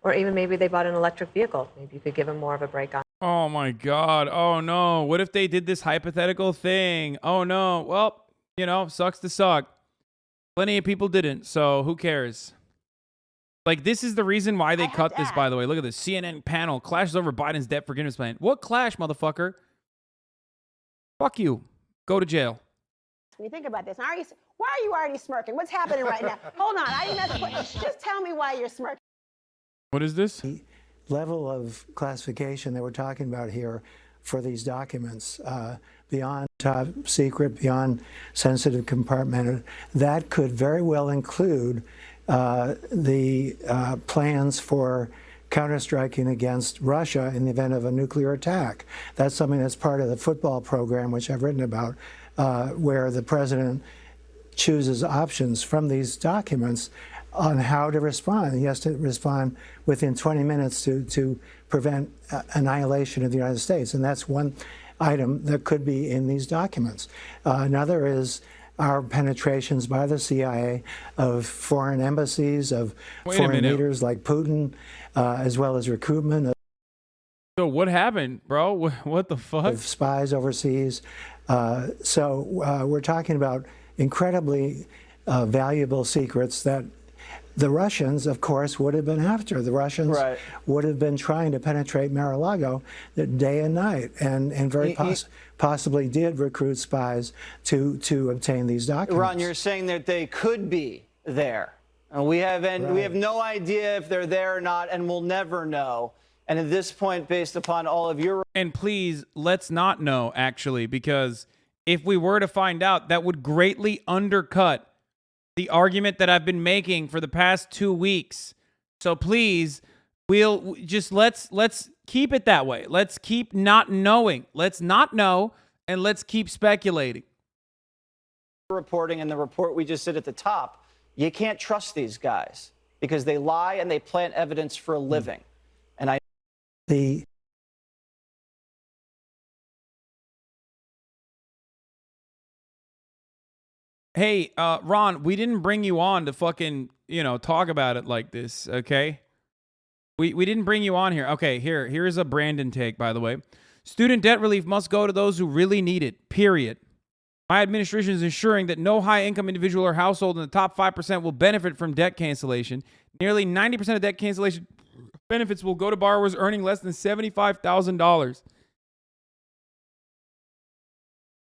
Or even maybe they bought an electric vehicle. Maybe you could give them more of a break on. Oh my God. Oh no. What if they did this hypothetical thing? Oh no. Well, you know, sucks to suck. Plenty of people didn't, so who cares? Like, this is the reason why they cut this, by the way. Look at this. CNN panel clashes over Biden's debt forgiveness plan. What clash, motherfucker? Fuck you. Go to jail. When you think about this, why are you already smirking? What's happening right now? Hold on. I didn't ask the question. Just tell me why you're smirking. What is this? Level of classification that we're talking about here for these documents, beyond top secret, beyond sensitive compartmented, that could very well include the plans for counterstriking against Russia in the event of a nuclear attack. That's something that's part of the football program, which I've written about, where the president chooses options from these documents on how to respond. He has to respond within 20 minutes to prevent annihilation of the United States. And that's one item that could be in these documents. Another is our penetrations by the CIA of foreign embassies, of foreign leaders like Putin, as well as recruitment. So what happened, bro? What the fuck? Of spies overseas. So we're talking about incredibly valuable secrets that the Russians, of course, would have been after. The Russians would have been trying to penetrate Mar-a-Lago day and night, and very possibly did recruit spies to obtain these documents. Ron, you're saying that they could be there. We have no idea if they're there or not, and we'll never know. And at this point, based upon all of your... And please, let's not know, actually, because if we were to find out, that would greatly undercut the argument that I've been making for the past 2 weeks. So please, let's keep it that way. Let's keep not knowing. Let's not know, and let's keep speculating. Reporting and the report we just did at the top, you can't trust these guys because they lie and they plant evidence for a living. And Hey, Ron, we didn't bring you on to fucking, talk about it like this, okay? We didn't bring you on here. Okay, here's a Brandon take, by the way. Student debt relief must go to those who really need it, period. My administration is ensuring that no high-income individual or household in the top 5% will benefit from debt cancellation. Nearly 90% of debt cancellation benefits will go to borrowers earning less than $75,000.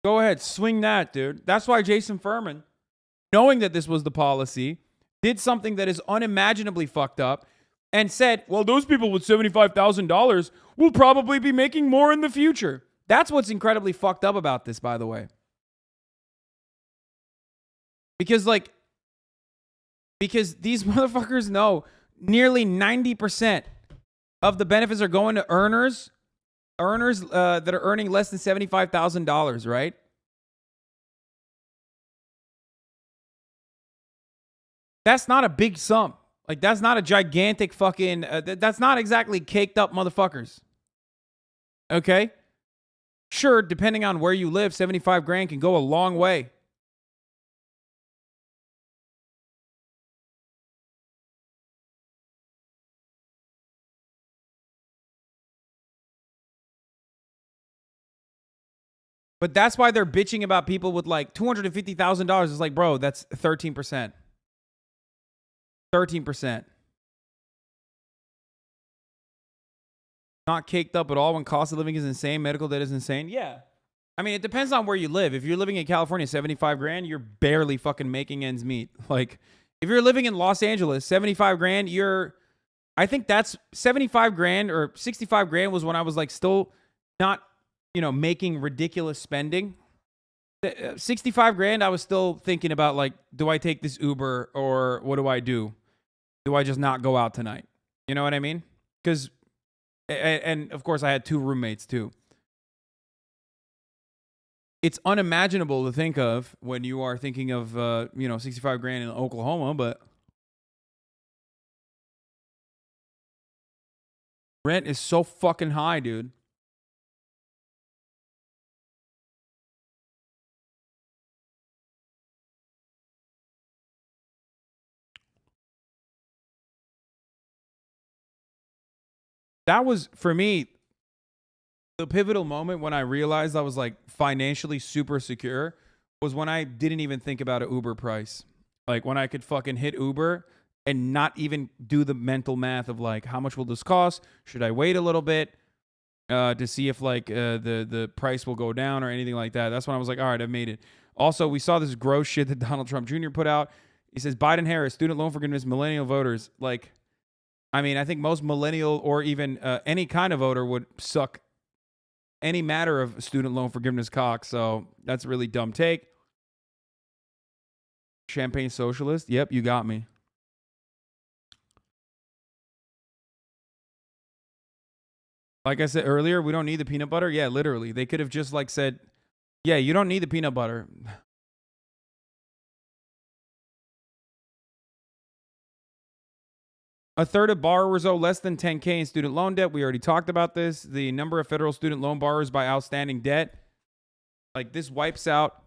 Go ahead, swing that, dude. That's why Jason Furman, knowing that this was the policy, did something that is unimaginably fucked up and said, well, those people with $75,000 will probably be making more in the future. That's what's incredibly fucked up about this, by the way. Because these motherfuckers know nearly 90% of the benefits are going to earners that are earning less than $75,000, right? That's not a big sum. Like, that's not a gigantic fucking, that's not exactly caked up motherfuckers. Okay? Sure, depending on where you live, 75 grand can go a long way. But that's why they're bitching about people with like $250,000. It's like, bro, that's 13%. 13%. Not caked up at all when cost of living is insane, medical debt is insane. Yeah. I mean, it depends on where you live. If you're living in California, 75 grand, you're barely fucking making ends meet. Like, if you're living in Los Angeles, 75 grand, I think that's 75 grand or 65 grand was when I was like still not, making ridiculous spending. 65 grand, I was still thinking about, like, do I take this Uber or what do I do? Do I just not go out tonight? You know what I mean? Because, and of course, I had 2 roommates too. It's unimaginable to think of when you are thinking of, 65 grand in Oklahoma, but rent is so fucking high, dude. That was, for me, the pivotal moment when I realized I was, like, financially super secure was when I didn't even think about an Uber price. Like, when I could fucking hit Uber and not even do the mental math of, like, how much will this cost? Should I wait a little bit to see if, like, the price will go down or anything like that? That's when I was like, all right, I've made it. Also, we saw this gross shit that Donald Trump Jr. put out. He says, Biden-Harris, student loan forgiveness, millennial voters. Like, I mean, I think most millennial or even any kind of voter would suck any matter of student loan forgiveness cock. So that's a really dumb take. Champagne socialist. Yep, you got me. Like I said earlier, we don't need the peanut butter. Yeah, literally. They could have just like said, yeah, you don't need the peanut butter. A third of borrowers owe less than 10K in student loan debt. We already talked about this. The number of federal student loan borrowers by outstanding debt. Like, this wipes out.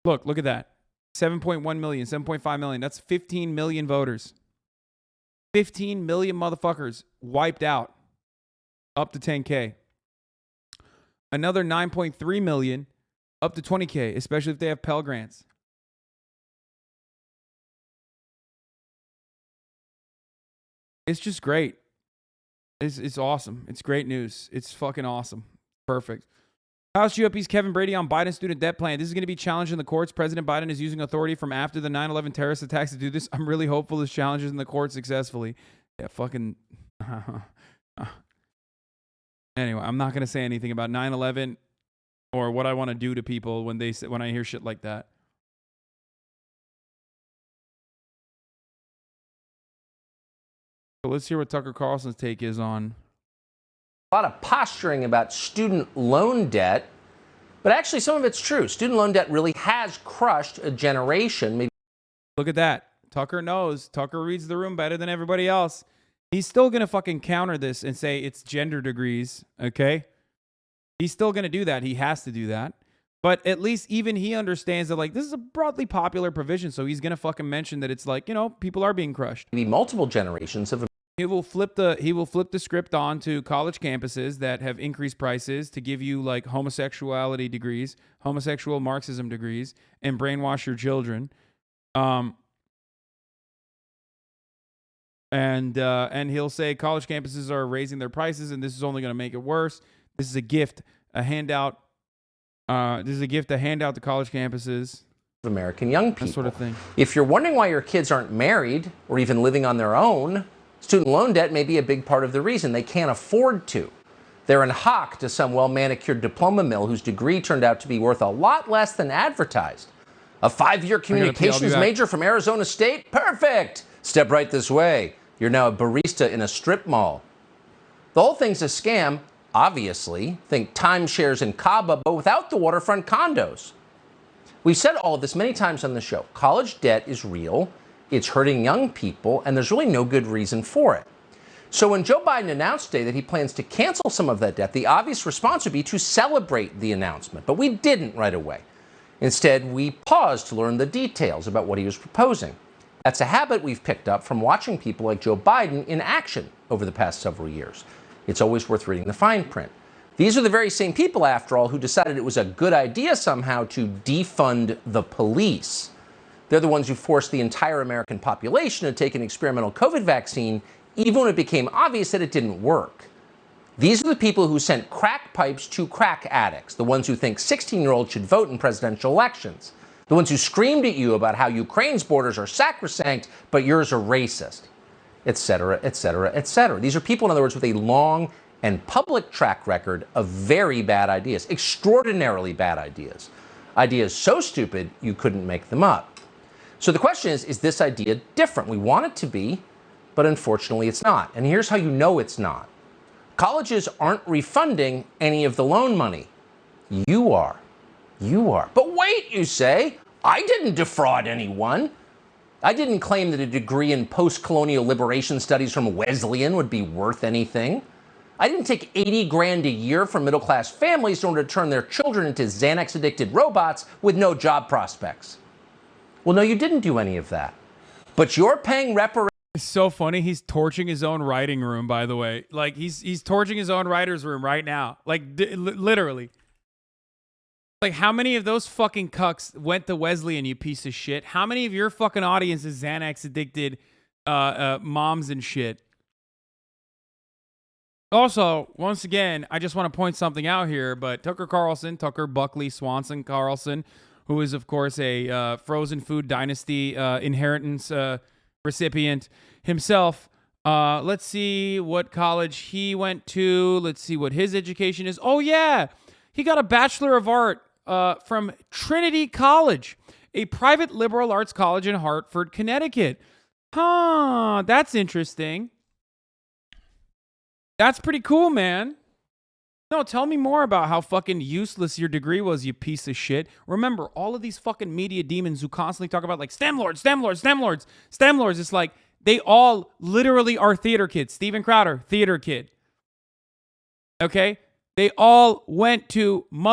Look at that. 7.1 million, 7.5 million. That's 15 million voters. 15 million motherfuckers wiped out. Up to 10K. Another 9.3 million up to 20K, especially if they have Pell Grants. It's just great. It's awesome. It's great news. It's fucking awesome. Perfect. House GOP's Kevin Brady on Biden's student debt plan. This is going to be challenged in the courts. President Biden is using authority from after the 9/11 terrorist attacks to do this. I'm really hopeful this challenges in the court successfully. Yeah, fucking... Anyway, I'm not going to say anything about 9/11 or what I want to do to people when I hear shit like that. So let's hear what Tucker Carlson's take is on. A lot of posturing about student loan debt, but actually some of it's true. Student loan debt really has crushed a generation. Look at that. Tucker knows. Tucker reads the room better than everybody else. He's still going to fucking counter this and say it's gender degrees, okay? He's still going to do that. He has to do that. But at least even he understands that, like, this is a broadly popular provision, so he's going to fucking mention that it's like, people are being crushed. Maybe multiple generations of... He will flip the script on to college campuses that have increased prices to give you, like, homosexuality degrees, homosexual Marxism degrees, and brainwash your children. And he'll say college campuses are raising their prices, and this is only going to make it worse. This is a gift, a handout. This is a gift, a handout to college campuses. American young people. That sort of thing. If you're wondering why your kids aren't married or even living on their own, student loan debt may be a big part of the reason. They can't afford to. They're in hock to some well-manicured diploma mill whose degree turned out to be worth a lot less than advertised. A 5-year communications major from Arizona State? Perfect! Step right this way. You're now a barista in a strip mall. The whole thing's a scam, obviously. Think timeshares in Cabo, but without the waterfront condos. We've said all of this many times on the show. College debt is real, it's hurting young people, and there's really no good reason for it. So when Joe Biden announced today that he plans to cancel some of that debt, the obvious response would be to celebrate the announcement. But we didn't right away. Instead, we paused to learn the details about what he was proposing. That's a habit we've picked up from watching people like Joe Biden in action over the past several years. It's always worth reading the fine print. These are the very same people, after all, who decided it was a good idea somehow to defund the police. They're the ones who forced the entire American population to take an experimental COVID vaccine, even when it became obvious that it didn't work. These are the people who sent crack pipes to crack addicts, the ones who think 16-year-olds should vote in presidential elections. The ones who screamed at you about how Ukraine's borders are sacrosanct, but yours are racist, etc., etc., etc. These are people, in other words, with a long and public track record of very bad ideas, extraordinarily bad ideas. Ideas so stupid you couldn't make them up. So the question is this idea different? We want it to be, but unfortunately it's not. And here's how you know it's not. Colleges aren't refunding any of the loan money. You are. You are. But wait, you say, I didn't defraud anyone. I didn't claim that a degree in post-colonial liberation studies from Wesleyan would be worth anything. I didn't take 80 grand a year from middle-class families in order to turn their children into Xanax-addicted robots with no job prospects. Well, no, you didn't do any of that. But you're paying reparations. It's so funny. He's torching his own writing room, by the way. Like, he's torching his own writer's room right now. Like, literally. Like, how many of those fucking cucks went to Wesleyan, you piece of shit? How many of your fucking audience is Xanax-addicted moms and shit? Also, once again, I just want to point something out here, but Tucker Buckley Swanson Carlson, who is, of course, a Frozen Food Dynasty inheritance recipient himself. Let's see what college he went to. Let's see what his education is. Oh, yeah. He got a Bachelor of Art from Trinity College, a private liberal arts college in Hartford, Connecticut. Huh, that's interesting. That's pretty cool, man. No, tell me more about how fucking useless your degree was, you piece of shit. Remember, all of these fucking media demons who constantly talk about like STEM lords. It's like they all literally are theater kids. Steven Crowder, theater kid. Okay? They all went to mother